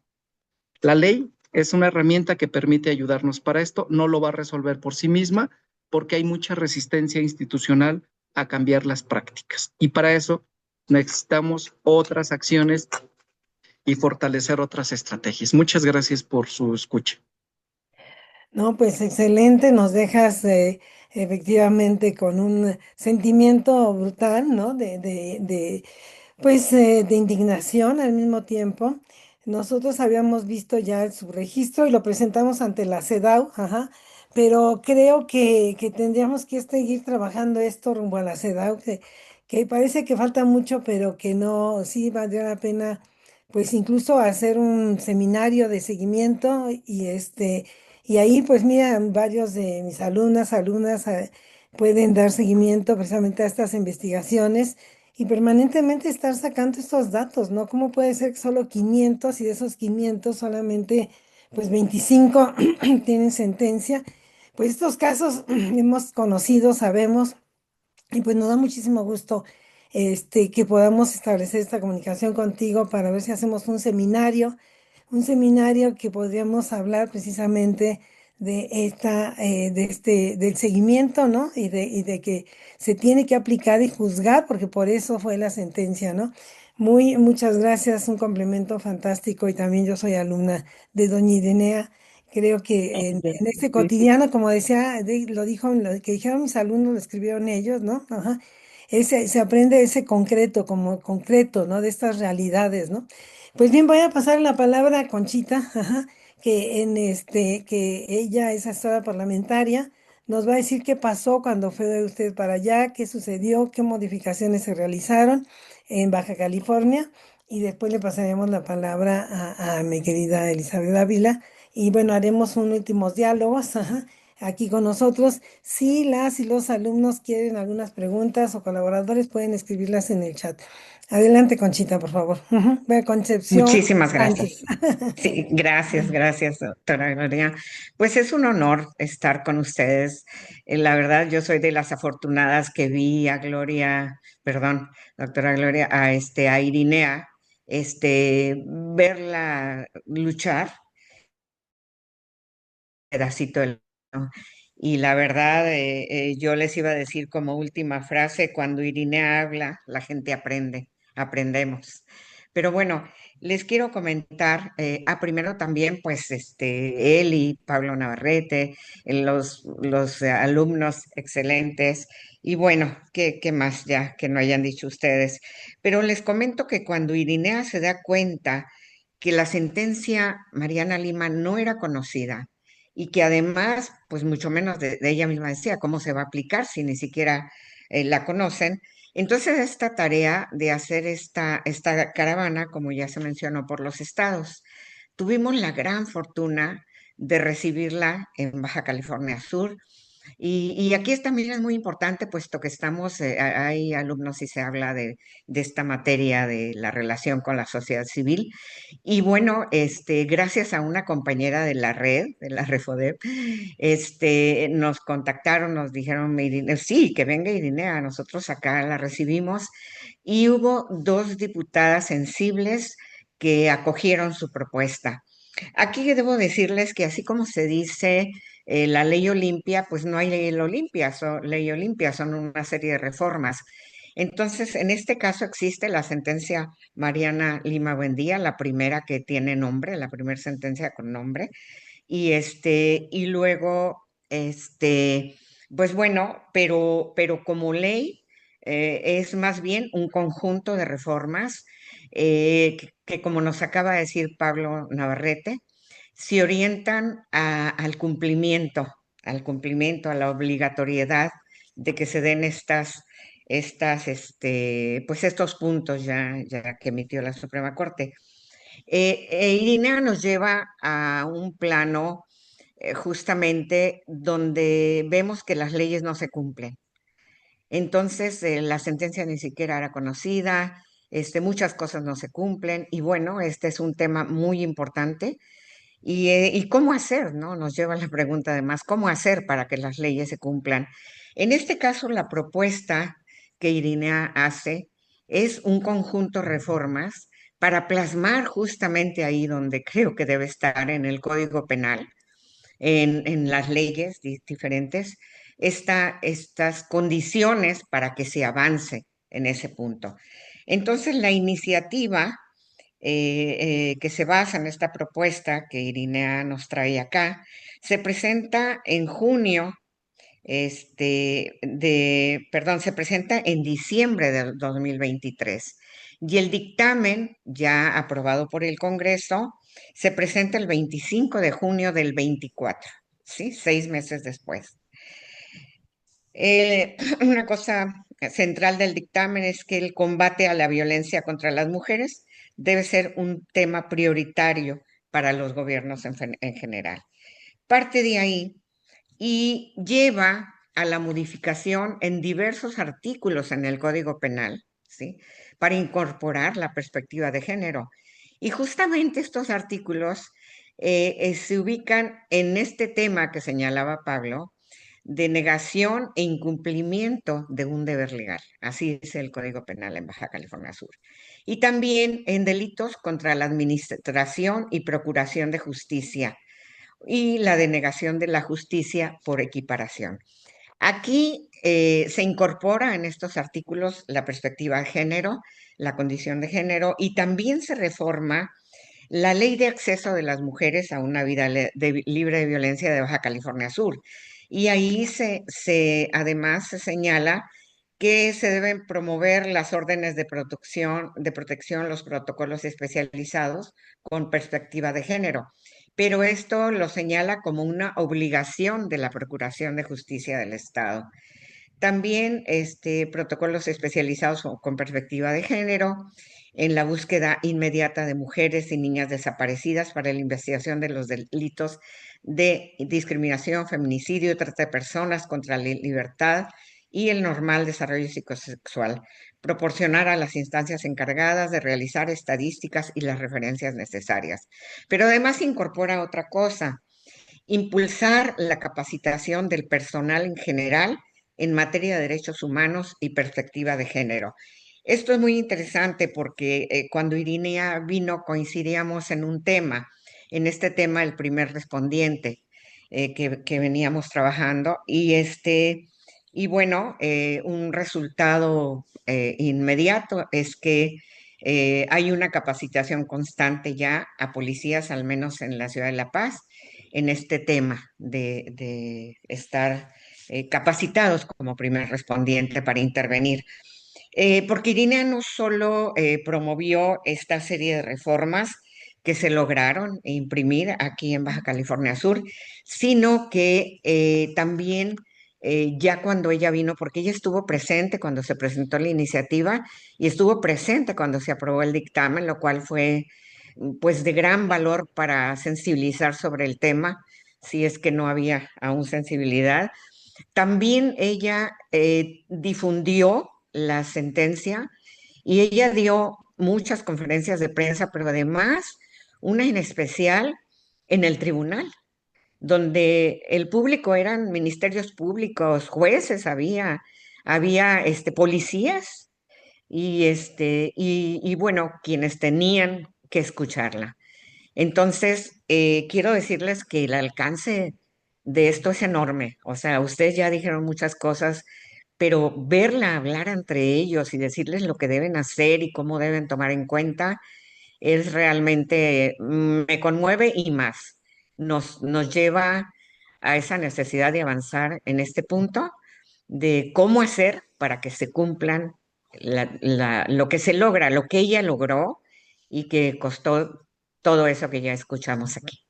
S8: La ley es una herramienta que permite ayudarnos para esto, no lo va a resolver por sí misma porque hay mucha resistencia institucional a cambiar las prácticas. Y para eso necesitamos otras acciones y fortalecer otras estrategias. Muchas gracias por su escucha.
S1: No, pues excelente, nos dejas efectivamente con un sentimiento brutal, ¿no? Pues de indignación al mismo tiempo. Nosotros habíamos visto ya su registro y lo presentamos ante la CEDAW, ajá, pero creo que tendríamos que seguir trabajando esto rumbo a la CEDAW, que parece que falta mucho, pero que no, sí valdría la pena, pues incluso hacer un seminario de seguimiento y ahí pues mira, varios de mis alumnas pueden dar seguimiento precisamente a estas investigaciones y permanentemente estar sacando estos datos, ¿no? ¿Cómo puede ser que solo 500 y de esos 500 solamente pues 25 tienen sentencia? Pues estos casos hemos conocido, sabemos, y pues nos da muchísimo gusto que podamos establecer esta comunicación contigo para ver si hacemos un seminario que podríamos hablar precisamente de del seguimiento, ¿no? Y de que se tiene que aplicar y juzgar, porque por eso fue la sentencia, ¿no? Muchas gracias, un complemento fantástico y también yo soy alumna de doña Irenea. Creo que en este cotidiano, como decía, lo dijo, lo que dijeron mis alumnos, lo escribieron ellos, ¿no? Ajá. Se aprende ese concreto, como concreto, ¿no? De estas realidades, ¿no? Pues bien, voy a pasar la palabra a Conchita, ajá, que ella es asesora parlamentaria, nos va a decir qué pasó cuando fue usted para allá, qué sucedió, qué modificaciones se realizaron en Baja California, y después le pasaremos la palabra a mi querida Elizabeth Ávila, y bueno, haremos un últimos diálogos, ajá, aquí con nosotros. Si las y los alumnos quieren algunas preguntas o colaboradores, pueden escribirlas en el chat. Adelante, Conchita, por favor. Ujú. Ve, Concepción
S9: Muchísimas
S1: Sánchez.
S9: gracias. Sí, gracias, doctora Gloria. Pues es un honor estar con ustedes. La verdad, yo soy de las afortunadas que vi a Gloria, perdón, doctora Gloria, a Irinea, verla luchar, pedacito del... ¿no? Y la verdad, yo les iba a decir como última frase, cuando Irinea habla, la gente aprende, aprendemos. Pero bueno, les quiero comentar, primero también, pues, él y Pablo Navarrete, los alumnos excelentes, y bueno, ¿qué más ya que no hayan dicho ustedes? Pero les comento que cuando Irinea se da cuenta que la sentencia Mariana Lima no era conocida, y que además, pues mucho menos de ella misma decía, ¿cómo se va a aplicar si ni siquiera la conocen? Entonces, esta tarea de hacer esta caravana, como ya se mencionó, por los estados, tuvimos la gran fortuna de recibirla en Baja California Sur, y aquí también es muy importante, puesto que estamos, hay alumnos y se habla de esta materia de la relación con la sociedad civil. Y bueno, gracias a una compañera de la red, de la Refodep, nos contactaron, nos dijeron, sí, que venga Irinea, nosotros acá la recibimos. Y hubo dos diputadas sensibles que acogieron su propuesta. Aquí debo decirles que así como se dice la ley Olimpia, pues no hay ley Olimpia, son una serie de reformas. Entonces, en este caso existe la sentencia Mariana Lima Buendía, la primera que tiene nombre, la primera sentencia con nombre, y luego, pues bueno, pero como ley es más bien un conjunto de reformas que como nos acaba de decir Pablo Navarrete, se orientan al cumplimiento, a la obligatoriedad de que se den pues estos puntos ya que emitió la Suprema Corte. Irina nos lleva a un plano justamente donde vemos que las leyes no se cumplen. Entonces, la sentencia ni siquiera era conocida, muchas cosas no se cumplen y bueno, este es un tema muy importante ¿Y cómo hacer, no? Nos lleva la pregunta además, ¿cómo hacer para que las leyes se cumplan? En este caso, la propuesta que Irinea hace es un conjunto de reformas para plasmar justamente ahí donde creo que debe estar en el Código Penal, en las leyes diferentes, estas condiciones para que se avance en ese punto. Entonces, la iniciativa que se basa en esta propuesta que Irinea nos trae acá, se presenta en junio, perdón, se presenta en diciembre del 2023 y el dictamen ya aprobado por el Congreso se presenta el 25 de junio del 24, ¿sí? 6 meses después. Una cosa central del dictamen es que el combate a la violencia contra las mujeres debe ser un tema prioritario para los gobiernos en general. Parte de ahí y lleva a la modificación en diversos artículos en el Código Penal, ¿sí? Para incorporar la perspectiva de género. Y justamente estos artículos se ubican en este tema que señalaba Pablo, de negación e incumplimiento de un deber legal. Así es el Código Penal en Baja California Sur. Y también en delitos contra la administración y procuración de justicia y la denegación de la justicia por equiparación. Aquí se incorpora en estos artículos la perspectiva de género, la condición de género, y también se reforma la ley de acceso de las mujeres a una vida libre de violencia de Baja California Sur. Y ahí además se señala que se deben promover las órdenes de protección, los protocolos especializados con perspectiva de género. Pero esto lo señala como una obligación de la Procuración de Justicia del Estado. También protocolos especializados con perspectiva de género en la búsqueda inmediata de mujeres y niñas desaparecidas para la investigación de los delitos de discriminación, feminicidio y trata de personas contra la libertad y el normal desarrollo psicosexual. Proporcionar a las instancias encargadas de realizar estadísticas y las referencias necesarias. Pero además incorpora otra cosa, impulsar la capacitación del personal en general en materia de derechos humanos y perspectiva de género. Esto es muy interesante porque cuando Irinea vino coincidíamos en un tema, en este tema el primer respondiente que veníamos trabajando y bueno, un resultado inmediato es que hay una capacitación constante ya a policías, al menos en la ciudad de La Paz, en este tema de estar capacitados como primer respondiente para intervenir. Porque Irina no solo promovió esta serie de reformas que se lograron imprimir aquí en Baja California Sur, sino que también ya cuando ella vino, porque ella estuvo presente cuando se presentó la iniciativa y estuvo presente cuando se aprobó el dictamen, lo cual fue pues de gran valor para sensibilizar sobre el tema, si es que no había aún sensibilidad. También ella difundió la sentencia y ella dio muchas conferencias de prensa, pero además una en especial en el tribunal, donde el público eran ministerios públicos, jueces, había policías y bueno, quienes tenían que escucharla. Entonces, quiero decirles que el alcance de esto es enorme. O sea, ustedes ya dijeron muchas cosas, pero verla hablar entre ellos y decirles lo que deben hacer y cómo deben tomar en cuenta es realmente, me conmueve y más. Nos lleva a esa necesidad de avanzar en este punto de cómo hacer para que se cumplan lo que se logra, lo que ella logró y que costó todo eso que ya escuchamos aquí.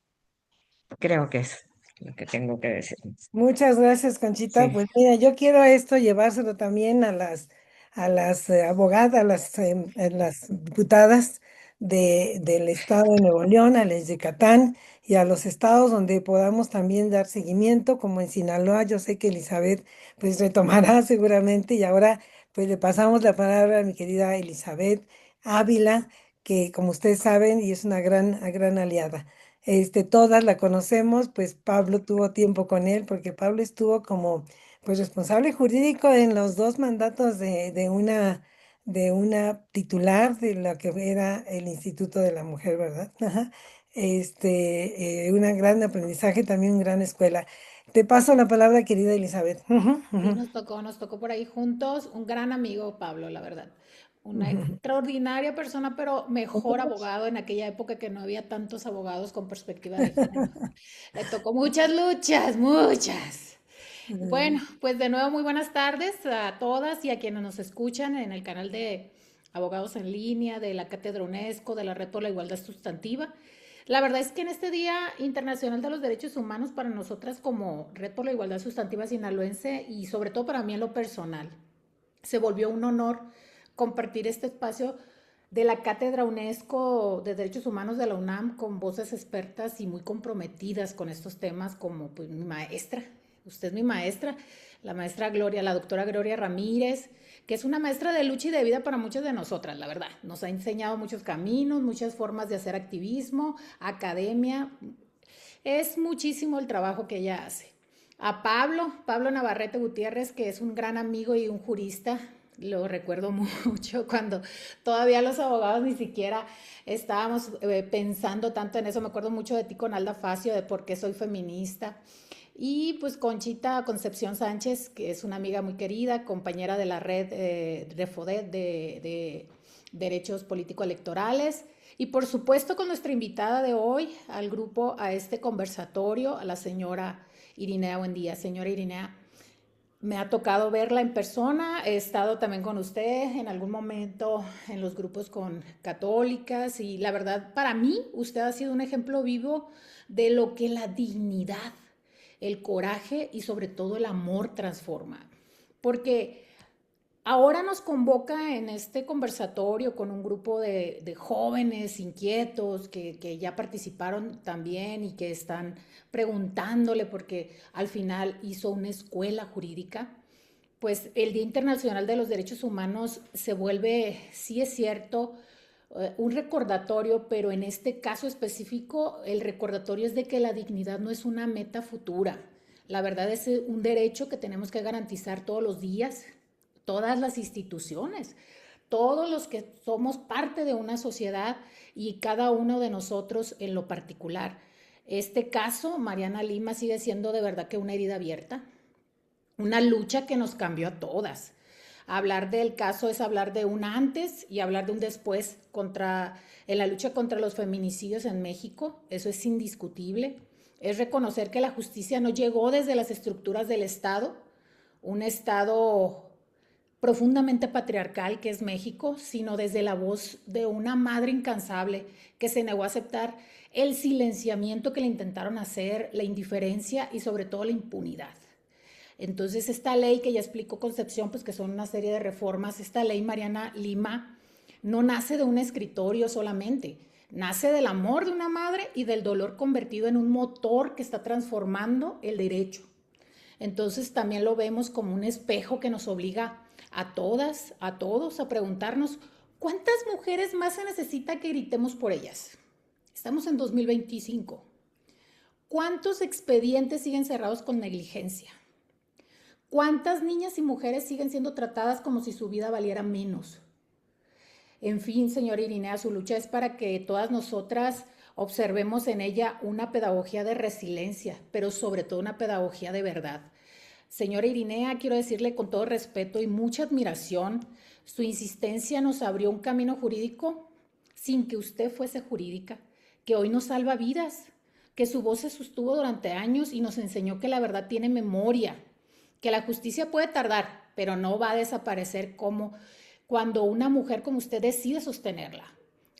S9: Creo que es lo que tengo que decir.
S1: Muchas gracias, Conchita.
S9: Sí.
S1: Pues mira, yo quiero esto llevárselo también a las abogadas, a las diputadas del estado de Nuevo León, a las de Yucatán y a los estados donde podamos también dar seguimiento, como en Sinaloa. Yo sé que Elizabeth pues retomará seguramente y ahora pues le pasamos la palabra a mi querida Elizabeth Ávila, que como ustedes saben y es una gran aliada. Todas la conocemos, pues Pablo tuvo tiempo con él, porque Pablo estuvo como pues responsable jurídico en los dos mandatos de una titular de lo que era el Instituto de la Mujer, ¿verdad? Ajá. Un gran aprendizaje, también una gran escuela. Te paso la palabra, querida Elizabeth. Ujú,
S3: Sí,
S1: ujú,
S3: nos tocó por ahí juntos, un gran amigo Pablo, la verdad. Una
S1: ujú.
S3: extraordinaria persona, pero mejor abogado en aquella época que no había tantos abogados con perspectiva de género. Le tocó muchas luchas, muchas. Bueno, pues de nuevo muy buenas tardes a todas y a quienes nos escuchan en el canal de Abogados en Línea, de la Cátedra UNESCO, de la Red por la Igualdad Sustantiva. La verdad es que en este Día Internacional de los Derechos Humanos, para nosotras como Red por la Igualdad Sustantiva sinaloense y sobre todo para mí en lo personal, se volvió un honor compartir este espacio de la Cátedra UNESCO de Derechos Humanos de la UNAM con voces expertas y muy comprometidas con estos temas como pues, mi maestra, usted es mi maestra, la maestra Gloria, la doctora Gloria Ramírez, que es una maestra de lucha y de vida para muchas de nosotras, la verdad. Nos ha enseñado muchos caminos, muchas formas de hacer activismo, academia. Es muchísimo el trabajo que ella hace. A Pablo Navarrete Gutiérrez, que es un gran amigo y un jurista, lo recuerdo mucho cuando todavía los abogados ni siquiera estábamos pensando tanto en eso. Me acuerdo mucho de ti con Alda Facio, de por qué soy feminista. Y pues Conchita Concepción Sánchez, que es una amiga muy querida, compañera de la red Refodet de Derechos Político-Electorales. Y por supuesto con nuestra invitada de hoy al grupo, a este conversatorio, a la señora Irinea Buendía. Señora Irinea, me ha tocado verla en persona, he estado también con usted en algún momento en los grupos con católicas y la verdad para mí usted ha sido un ejemplo vivo de lo que la dignidad, el coraje y sobre todo el amor transforma. Porque ahora nos convoca en este conversatorio con un grupo de jóvenes inquietos que ya participaron también y que están preguntándole porque al final hizo una escuela jurídica. Pues el Día Internacional de los Derechos Humanos se vuelve, sí es cierto, un recordatorio, pero en este caso específico el recordatorio es de que la dignidad no es una meta futura. La verdad es un derecho que tenemos que garantizar todos los días, todas las instituciones, todos los que somos parte de una sociedad y cada uno de nosotros en lo particular. Este caso, Mariana Lima, sigue siendo de verdad que una herida abierta, una lucha que nos cambió a todas. Hablar del caso es hablar de un antes y hablar de un después en la lucha contra los feminicidios en México. Eso es indiscutible. Es reconocer que la justicia no llegó desde las estructuras del Estado, un Estado profundamente patriarcal que es México, sino desde la voz de una madre incansable que se negó a aceptar el silenciamiento que le intentaron hacer, la indiferencia y sobre todo la impunidad. Entonces esta ley que ya explicó Concepción, pues que son una serie de reformas, esta ley Mariana Lima no nace de un escritorio solamente, nace del amor de una madre y del dolor convertido en un motor que está transformando el derecho. Entonces también lo vemos como un espejo que nos obliga a todas, a todos, a preguntarnos ¿cuántas mujeres más se necesita que gritemos por ellas? Estamos en 2025. ¿Cuántos expedientes siguen cerrados con negligencia? ¿Cuántas niñas y mujeres siguen siendo tratadas como si su vida valiera menos? En fin, señora Irinea, su lucha es para que todas nosotras observemos en ella una pedagogía de resiliencia, pero sobre todo una pedagogía de verdad. Señora Irinea, quiero decirle con todo respeto y mucha admiración, su insistencia nos abrió un camino jurídico sin que usted fuese jurídica, que hoy nos salva vidas, que su voz se sostuvo durante años y nos enseñó que la verdad tiene memoria, que la justicia puede tardar, pero no va a desaparecer como cuando una mujer como usted decide sostenerla.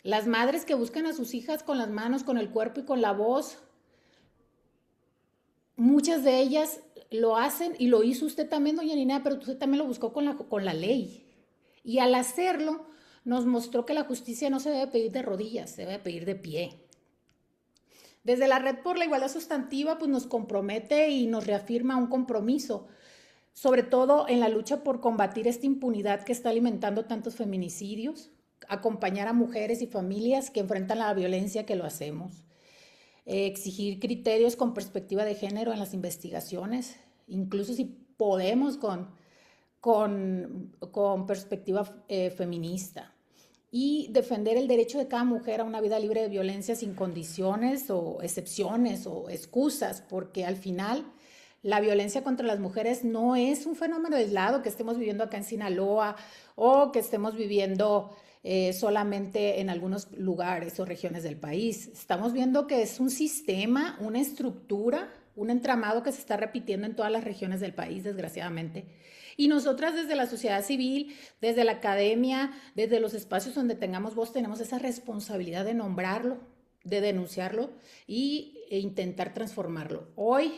S3: Las madres que buscan a sus hijas con las manos, con el cuerpo y con la voz, muchas de ellas lo hacen y lo hizo usted también, doña Nina, pero usted también lo buscó con la ley. Y al hacerlo, nos mostró que la justicia no se debe pedir de rodillas, se debe pedir de pie. Desde la Red por la Igualdad Sustantiva, pues nos compromete y nos reafirma un compromiso, sobre todo en la lucha por combatir esta impunidad que está alimentando tantos feminicidios, acompañar a mujeres y familias que enfrentan la violencia que lo hacemos. exigir criterios con perspectiva de género en las investigaciones, incluso si podemos con perspectiva feminista, y defender el derecho de cada mujer a una vida libre de violencia sin condiciones o excepciones o excusas, porque al final la violencia contra las mujeres no es un fenómeno aislado que estemos viviendo acá en Sinaloa o que estemos viviendo solamente en algunos lugares o regiones del país. Estamos viendo que es un sistema, una estructura, un entramado que se está repitiendo en todas las regiones del país, desgraciadamente. Y nosotras desde la sociedad civil, desde la academia, desde los espacios donde tengamos voz, tenemos esa responsabilidad de nombrarlo, de denunciarlo e intentar transformarlo. Hoy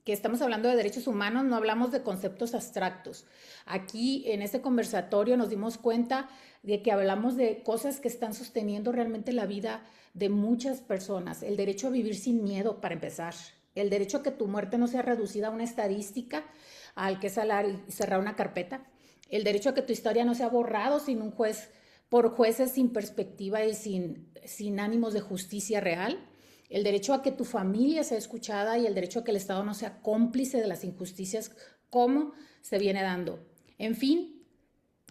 S3: que estamos hablando de derechos humanos, no hablamos de conceptos abstractos. Aquí en este conversatorio nos dimos cuenta de que hablamos de cosas que están sosteniendo realmente la vida de muchas personas. El derecho a vivir sin miedo, para empezar. El derecho a que tu muerte no sea reducida a una estadística, al que salar y cerrar una carpeta. El derecho a que tu historia no sea borrado sin un juez, por jueces sin perspectiva y sin ánimos de justicia real. El derecho a que tu familia sea escuchada y el derecho a que el Estado no sea cómplice de las injusticias como se viene dando. En fin,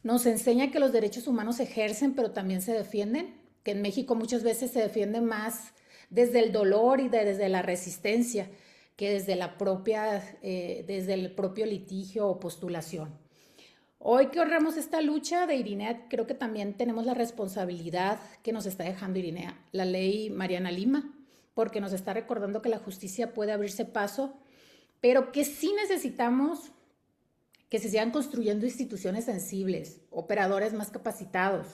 S3: nos enseña que los derechos humanos se ejercen, pero también se defienden, que en México muchas veces se defiende más desde el dolor y desde la resistencia que desde desde el propio litigio o postulación. Hoy que honramos esta lucha de Irinea, creo que también tenemos la responsabilidad que nos está dejando Irinea, la ley Mariana Lima, porque nos está recordando que la justicia puede abrirse paso, pero que sí necesitamos que se sigan construyendo instituciones sensibles, operadores más capacitados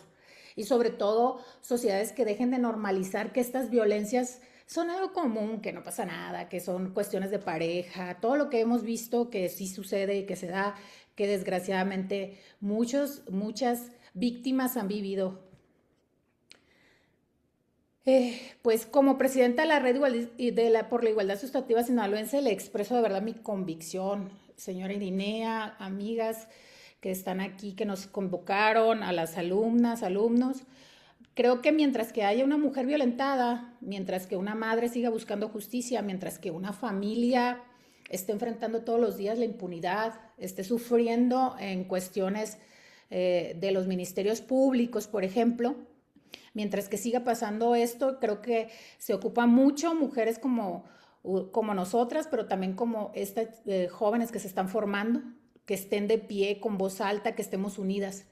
S3: y sobre todo sociedades que dejen de normalizar que estas violencias son algo común, que no pasa nada, que son cuestiones de pareja, todo lo que hemos visto que sí sucede y que se da, que desgraciadamente muchas víctimas han vivido. Pues como presidenta de la Red por la Igualdad Sustantiva Sinaloense le expreso de verdad mi convicción, señora Irinea, amigas que están aquí, que nos convocaron, a las alumnas, alumnos. Creo que mientras que haya una mujer violentada, mientras que una madre siga buscando justicia, mientras que una familia esté enfrentando todos los días la impunidad, esté sufriendo en cuestiones de los ministerios públicos, por ejemplo, mientras que siga pasando esto, creo que se ocupa mucho mujeres como nosotras, pero también como estas jóvenes que se están formando, que estén de pie, con voz alta, que estemos unidas.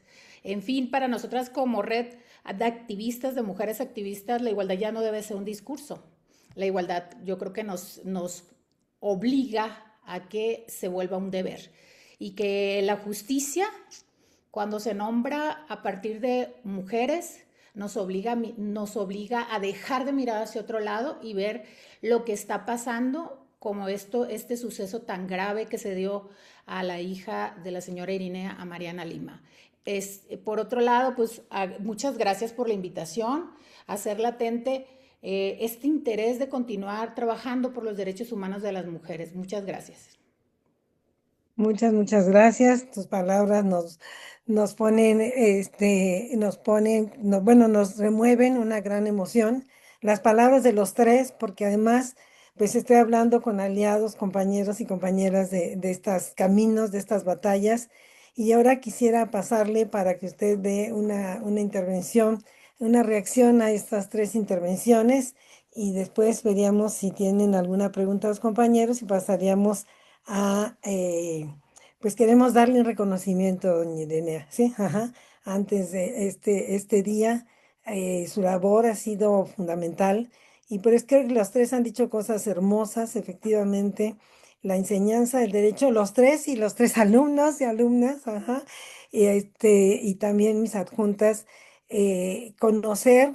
S3: En fin, para nosotras como red de activistas, de mujeres activistas, la igualdad ya no debe ser un discurso. La igualdad yo creo que nos obliga a que se vuelva un deber y que la justicia, cuando se nombra a partir de mujeres, nos obliga a dejar de mirar hacia otro lado y ver lo que está pasando, como este suceso tan grave que se dio a la hija de la señora Irinea, a Mariana Lima. Por otro lado, pues muchas gracias por la invitación, a hacer latente este interés de continuar trabajando por los derechos humanos de las mujeres. Muchas gracias.
S1: Muchas gracias. Tus palabras nos ponen, bueno, nos remueven una gran emoción. Las palabras de los tres, porque además, pues estoy hablando con aliados, compañeros y compañeras de estos caminos, de estas batallas. Y ahora quisiera pasarle para que usted dé una intervención, una reacción a estas tres intervenciones. Y después veríamos si tienen alguna pregunta a los compañeros y pasaríamos pues queremos darle un reconocimiento, doña Irenea, ¿sí? Ajá. Antes de este día, su labor ha sido fundamental y pero es que los tres han dicho cosas hermosas, efectivamente, la enseñanza del derecho, los tres y los tres alumnos y alumnas, ajá, y también mis adjuntas, conocer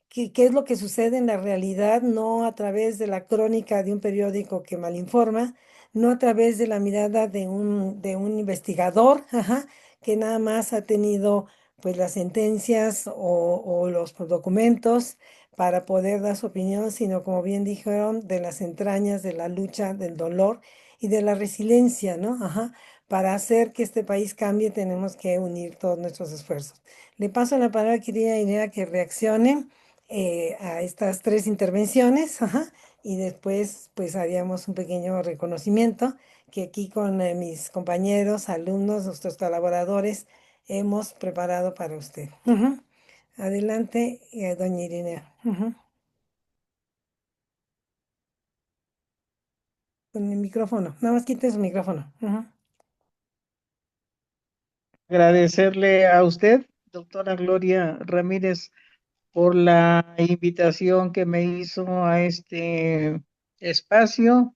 S1: qué es lo que sucede en la realidad, no a través de la crónica de un periódico que malinforma, no a través de la mirada de un investigador, ajá, que nada más ha tenido pues las sentencias o los documentos para poder dar su opinión, sino como bien dijeron, de las entrañas de la lucha, del dolor y de la resiliencia, ¿no? Ajá. Para hacer que este país cambie tenemos que unir todos nuestros esfuerzos. Le paso la palabra, querida Inea, que reaccione a estas tres intervenciones, ajá, y después pues haríamos un pequeño reconocimiento que aquí con mis compañeros, alumnos, nuestros colaboradores hemos preparado para usted. Ujú. Adelante, doña Irinea. Ujú. Con el micrófono, nada más quite su micrófono. Ujú.
S5: Agradecerle a usted, doctora Gloria Ramírez, por la invitación que me hizo a este espacio.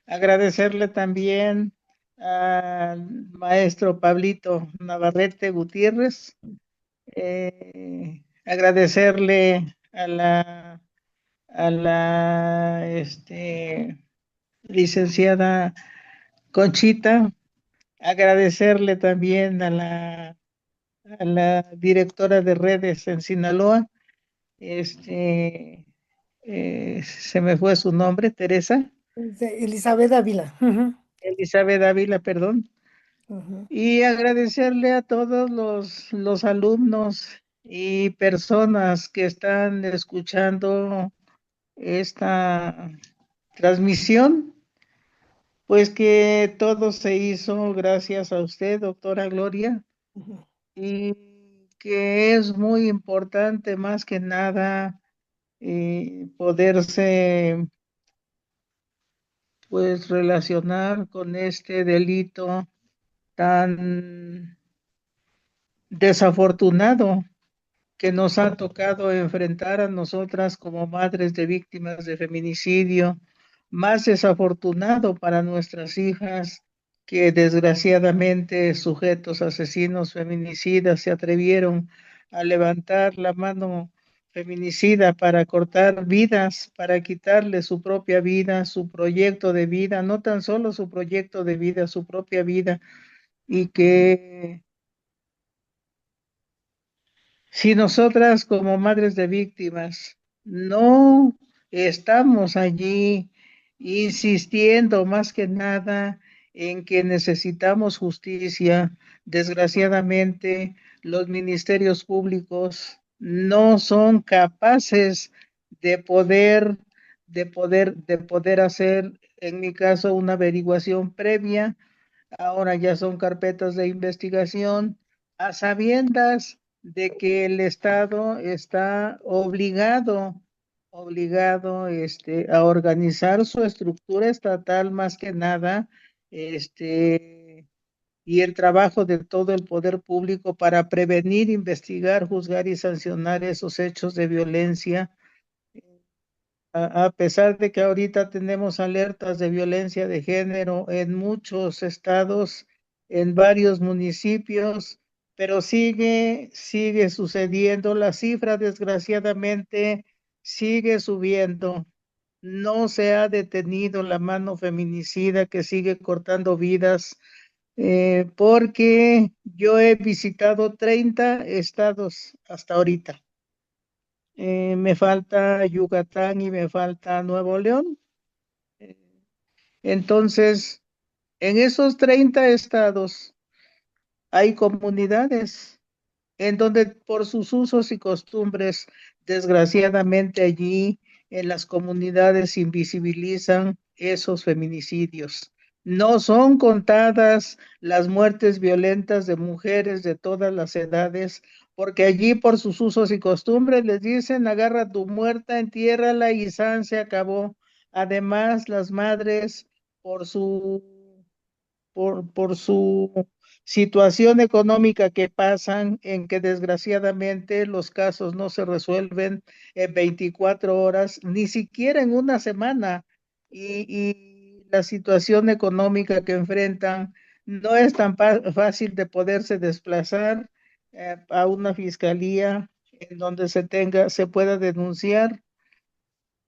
S5: Agradecerle también al maestro Pablito Navarrete Gutiérrez. Agradecerle a la licenciada Conchita. Agradecerle también a la directora de redes en Sinaloa. Este, Se me fue su nombre, Teresa.
S1: Elizabeth Ávila. Ujú.
S5: Elizabeth Ávila, perdón.
S1: Ujú.
S5: Y agradecerle a todos los alumnos y personas que están escuchando esta transmisión, pues que todo se hizo gracias a usted, doctora Gloria,
S1: Ujú.
S5: y que es muy importante más que nada poderse pues relacionar con este delito tan desafortunado que nos ha tocado enfrentar a nosotras como madres de víctimas de feminicidio, más desafortunado para nuestras hijas que desgraciadamente sujetos asesinos feminicidas se atrevieron a levantar la mano feminicida para cortar vidas, para quitarle su propia vida, su proyecto de vida, no tan solo su proyecto de vida, su propia vida, y que si nosotras como madres de víctimas no estamos allí insistiendo más que nada en que necesitamos justicia, desgraciadamente los ministerios públicos no son capaces de poder hacer, en mi caso, una averiguación previa. Ahora ya son carpetas de investigación a sabiendas de que el Estado está obligado a organizar su estructura estatal más que nada, y el trabajo de todo el poder público para prevenir, investigar, juzgar y sancionar esos hechos de violencia. A pesar de que ahorita tenemos alertas de violencia de género en muchos estados, en varios municipios, pero sigue sucediendo. La cifra, desgraciadamente, sigue subiendo. No se ha detenido la mano feminicida que sigue cortando vidas, porque yo he visitado 30 estados hasta ahorita. Me falta Yucatán y me falta Nuevo León. Eh, Entonces, en esos 30 estados hay comunidades en donde por sus usos y costumbres, desgraciadamente allí en las comunidades invisibilizan esos feminicidios. No son contadas las muertes violentas de mujeres de todas las edades, porque allí por sus usos y costumbres les dicen, agarra tu muerta, entiérrala y san se acabó. Además, las madres por su por su situación económica que pasan, en que desgraciadamente los casos no se resuelven en 24 horas, ni siquiera en una semana, y la situación económica que enfrentan no es tan fácil de poderse desplazar a una fiscalía en donde se pueda denunciar,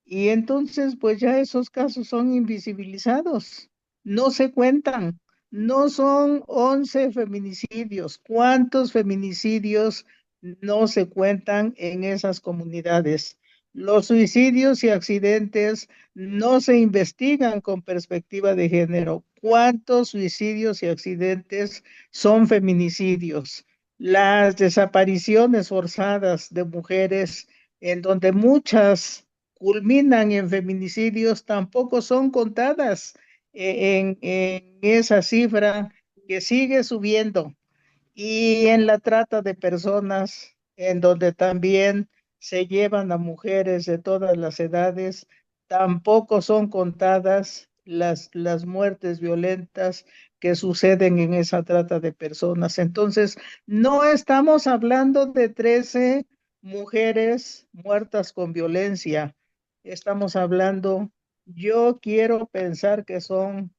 S5: y entonces, pues ya esos casos son invisibilizados, no se cuentan, no son 11 feminicidios. ¿Cuántos feminicidios no se cuentan en esas comunidades? Los suicidios y accidentes no se investigan con perspectiva de género. ¿Cuántos suicidios y accidentes son feminicidios? Las desapariciones forzadas de mujeres en donde muchas culminan en feminicidios, tampoco son contadas en esa cifra que sigue subiendo. Y en la trata de personas, en donde también se llevan a mujeres de todas las edades, tampoco son contadas las muertes violentas que suceden en esa trata de personas. Entonces, no estamos hablando de 13 mujeres muertas con violencia. Estamos hablando, yo quiero pensar que son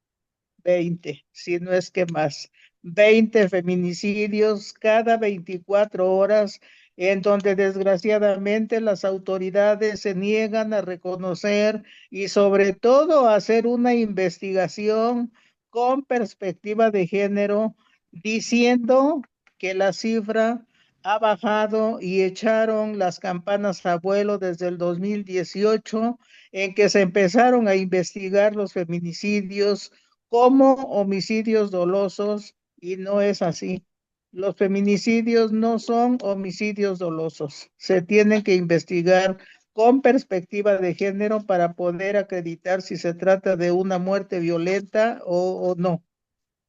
S5: 20, si no es que más. 20 feminicidios cada 24 horas, en donde desgraciadamente las autoridades se niegan a reconocer y sobre todo a hacer una investigación con perspectiva de género, diciendo que la cifra ha bajado y echaron las campanas a vuelo desde el 2018, en que se empezaron a investigar los feminicidios como homicidios dolosos, y no es así. Los feminicidios no son homicidios dolosos. Se tienen que investigar con perspectiva de género para poder acreditar si se trata de una muerte violenta o no.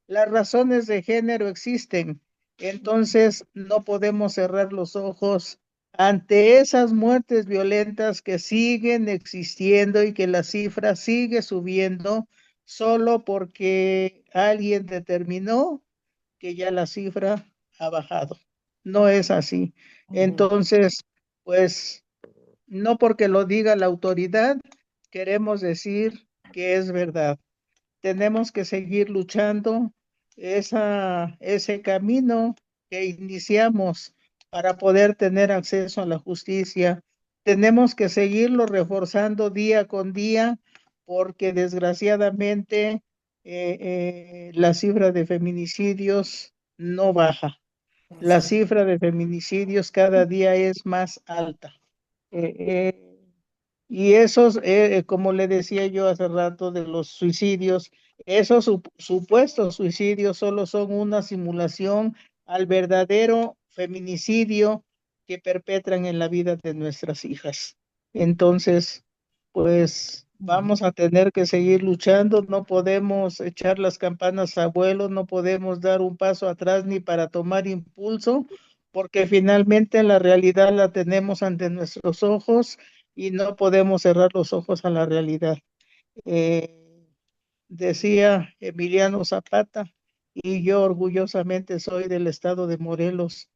S5: Las razones de género existen, entonces no podemos cerrar los ojos ante esas muertes violentas que siguen existiendo y que la cifra sigue subiendo solo porque alguien determinó que ya la cifra ha bajado. No es así. Entonces, pues no porque lo diga la autoridad, queremos decir que es verdad. Tenemos que seguir luchando ese camino que iniciamos para poder tener acceso a la justicia. Tenemos que seguirlo reforzando día con día porque desgraciadamente la cifra de feminicidios no baja. La cifra de feminicidios cada día es más alta. Eh, eh, y esos, como le decía yo hace rato de los suicidios, esos supuestos suicidios solo son una simulación al verdadero feminicidio que perpetran en la vida de nuestras hijas. Entonces, pues vamos a tener que seguir luchando, no podemos echar las campanas a vuelo, no podemos dar un paso atrás ni para tomar impulso, porque finalmente la realidad la tenemos ante nuestros ojos y no podemos cerrar los ojos a la realidad. Eh, Decía Emiliano Zapata, y yo orgullosamente soy del estado de Morelos,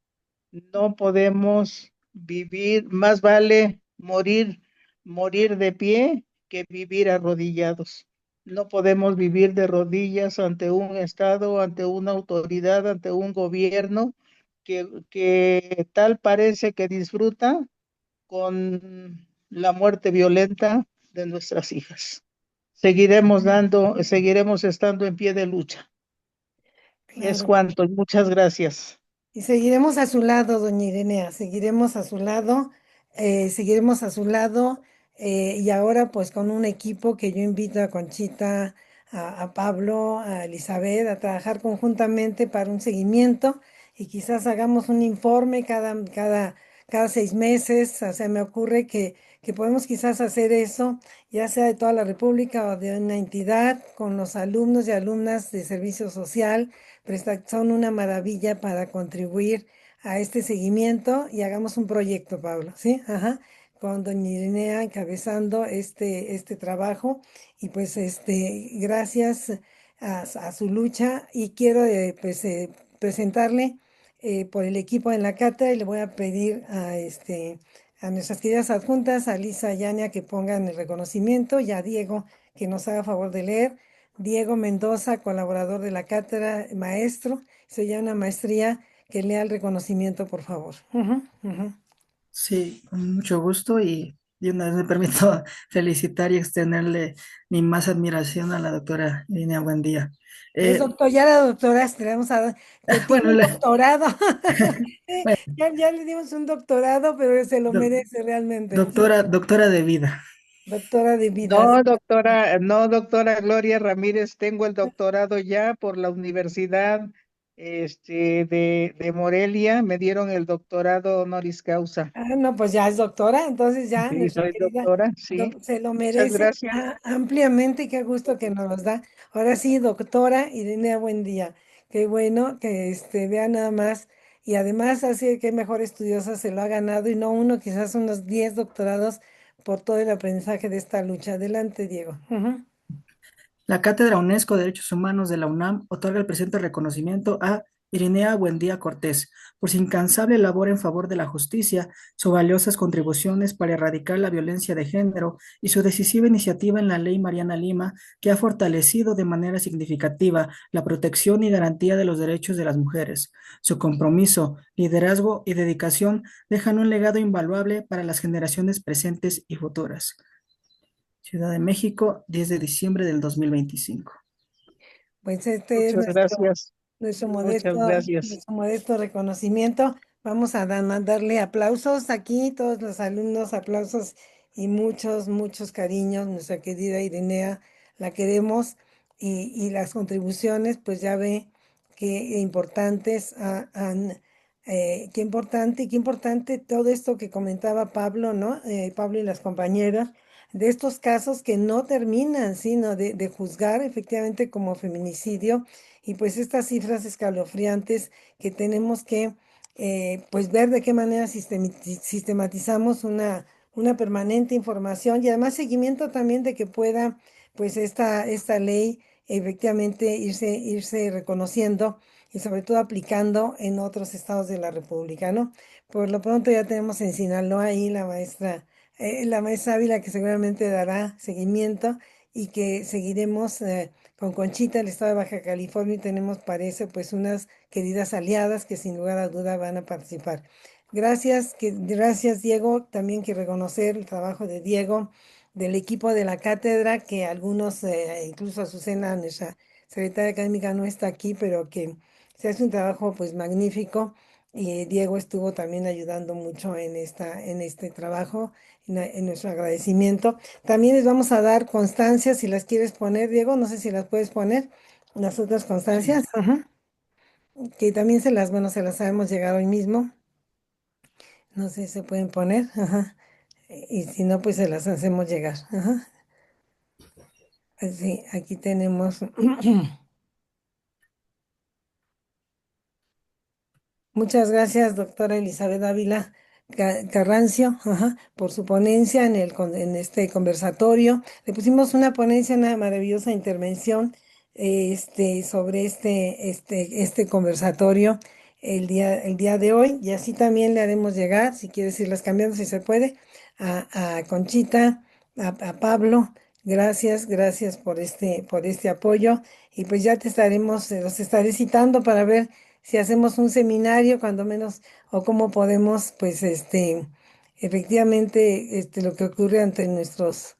S5: no podemos vivir, más vale morir de pie que vivir arrodillados. No podemos vivir de rodillas ante un Estado, ante una autoridad, ante un gobierno que tal parece que disfruta con la muerte violenta de nuestras hijas. Seguiremos estando en pie de lucha. Es
S1: Claro.
S5: cuanto, muchas gracias.
S1: Y seguiremos a su lado, doña Irenea, seguiremos a su lado, seguiremos a su lado, y ahora pues con un equipo que yo invito a Conchita, a Pablo, a Elizabeth a trabajar conjuntamente para un seguimiento y quizás hagamos un informe cada 6 meses. O sea, me ocurre que podemos quizás hacer eso, ya sea de toda la República o de una entidad, con los alumnos y alumnas de servicio social son una maravilla para contribuir a este seguimiento y hagamos un proyecto, Pablo, ¿sí? Ajá, con doña Irenea encabezando este trabajo y pues gracias a su lucha y quiero presentarle por el equipo en la cátedra y le voy a pedir a nuestras queridas adjuntas, a Lisa y Ania que pongan el reconocimiento y a Diego que nos haga favor de leer. Diego Mendoza, colaborador de la cátedra, maestro, se llama una maestría, que lea el reconocimiento, por favor. Ujú, ujú.
S10: Sí, con mucho gusto y de una vez me permito felicitar y extenderle mi más admiración a la doctora Irina Buendía.
S1: Es
S10: Eh,
S1: doctor, ya la doctora, le vamos a dar, que tiene
S10: bueno,
S1: un doctorado.
S10: bueno,
S1: Ya le dimos un doctorado, pero se lo
S10: doc-
S1: merece realmente. ¿Sí?
S10: doctora de vida.
S1: Doctora de vidas.
S5: No, doctora Gloria Ramírez, tengo el doctorado ya por la Universidad de Morelia, me dieron el doctorado honoris causa.
S1: Ah, no, pues ya es doctora, entonces ya
S5: Sí,
S1: nuestra
S5: soy
S1: querida
S5: doctora, sí.
S1: se lo
S5: Muchas
S1: merece
S5: gracias.
S1: ampliamente y qué gusto que nos los da. Ahora sí, doctora Irenea, buen día. Qué bueno que vea nada más y además así que mejor estudiosa se lo ha ganado y no uno, quizás unos 10 doctorados por todo el aprendizaje de esta lucha. Adelante, Diego. Ujú.
S10: La Cátedra UNESCO de Derechos Humanos de la UNAM otorga el presente reconocimiento a Irinea Buendía Cortés por su incansable labor en favor de la justicia, sus valiosas contribuciones para erradicar la violencia de género y su decisiva iniciativa en la Ley Mariana Lima, que ha fortalecido de manera significativa la protección y garantía de los derechos de las mujeres. Su compromiso, liderazgo y dedicación dejan un legado invaluable para las generaciones presentes y futuras. Ciudad de México, 10 de diciembre del 2025.
S1: Pues este es
S5: Muchas gracias. Muchas gracias.
S1: nuestro modesto reconocimiento. Vamos a darle aplausos aquí, todos los alumnos, aplausos y muchos, muchos cariños. Nuestra querida Irenea, la queremos y las contribuciones, pues ya ve qué importantes qué importante todo esto que comentaba Pablo, ¿no? Pablo y las compañeras de estos casos que no terminan, sino de juzgar efectivamente como feminicidio y pues estas cifras escalofriantes que tenemos que pues ver de qué manera sistematizamos una permanente información y además seguimiento también de que pueda pues esta ley efectivamente irse reconociendo y sobre todo aplicando en otros estados de la República, ¿no? Por lo pronto ya tenemos en Sinaloa ahí la maestra Ávila que seguramente dará seguimiento y que seguiremos con Conchita, el estado de Baja California, y tenemos, parece, pues unas queridas aliadas que sin lugar a duda van a participar. Gracias, Diego. También quiero reconocer el trabajo de Diego, del equipo de la cátedra, que algunos, incluso Azucena, nuestra secretaria académica, no está aquí, pero que se hace un trabajo pues magnífico. Y Diego estuvo también ayudando mucho en este trabajo en nuestro agradecimiento. También les vamos a dar constancias, si las quieres poner, Diego, no sé si las puedes poner, las otras
S5: Sí.
S1: constancias, ajá, que también bueno, se las sabemos llegar hoy mismo, no sé si se pueden poner, ajá, y si no, pues se las hacemos llegar, ajá. Sí, aquí tenemos. Muchas gracias, doctora Elizabeth Ávila Carrancio, ajá, por su ponencia en este conversatorio. Le pusimos una ponencia, una maravillosa intervención sobre este conversatorio el día de hoy. Y así también le haremos llegar, si quieres irlas cambiando, si se puede, a Conchita, a Pablo. Gracias por este apoyo. Y pues ya los estaré citando para ver si hacemos un seminario, cuando menos, o cómo podemos, pues, efectivamente, lo que ocurre ante nuestros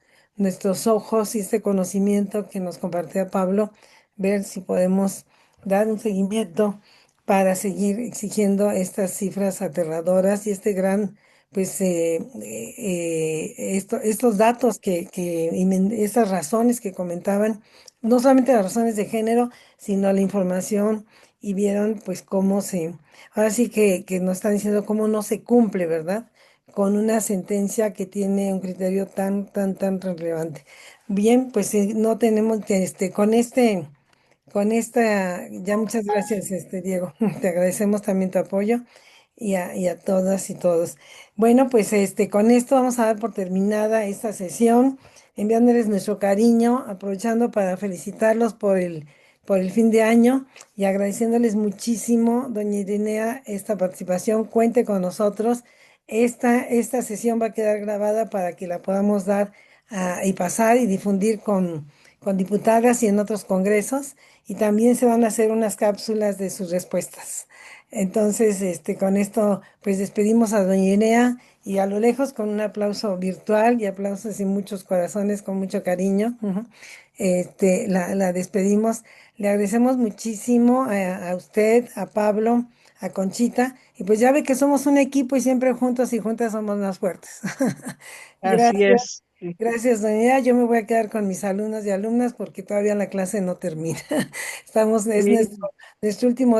S1: ojos y este conocimiento que nos compartía Pablo, ver si podemos dar un seguimiento para seguir exigiendo estas cifras aterradoras y este gran, pues, estos datos esas razones que comentaban, no solamente las razones de género, sino la información y vieron pues ahora sí que nos están diciendo cómo no se cumple, ¿verdad? Con una sentencia que tiene un criterio tan relevante. Bien, pues no tenemos que, con esta, ya muchas gracias, Diego. Te agradecemos también tu apoyo y a todas y todos. Bueno, pues con esto vamos a dar por terminada esta sesión, enviándoles nuestro cariño, aprovechando para felicitarlos por el fin de año y agradeciéndoles muchísimo, doña Irenea, esta participación. Cuente con nosotros. Esta sesión va a quedar grabada para que la podamos dar y pasar y difundir con diputadas y en otros congresos. Y también se van a hacer unas cápsulas de sus respuestas. Entonces, con esto, pues despedimos a doña Irenea y a lo lejos con un aplauso virtual y aplausos y muchos corazones con mucho cariño. Ujú. La despedimos. Le agradecemos muchísimo a usted, a Pablo, a Conchita, y pues ya ve que somos un equipo y siempre juntos y juntas somos más fuertes.
S5: Así
S1: Gracias,
S5: es. Sí.
S1: gracias, doña Irenea. Yo me voy a quedar con mis alumnos y alumnas porque todavía la clase no termina. Es
S5: Sí.
S1: nuestro último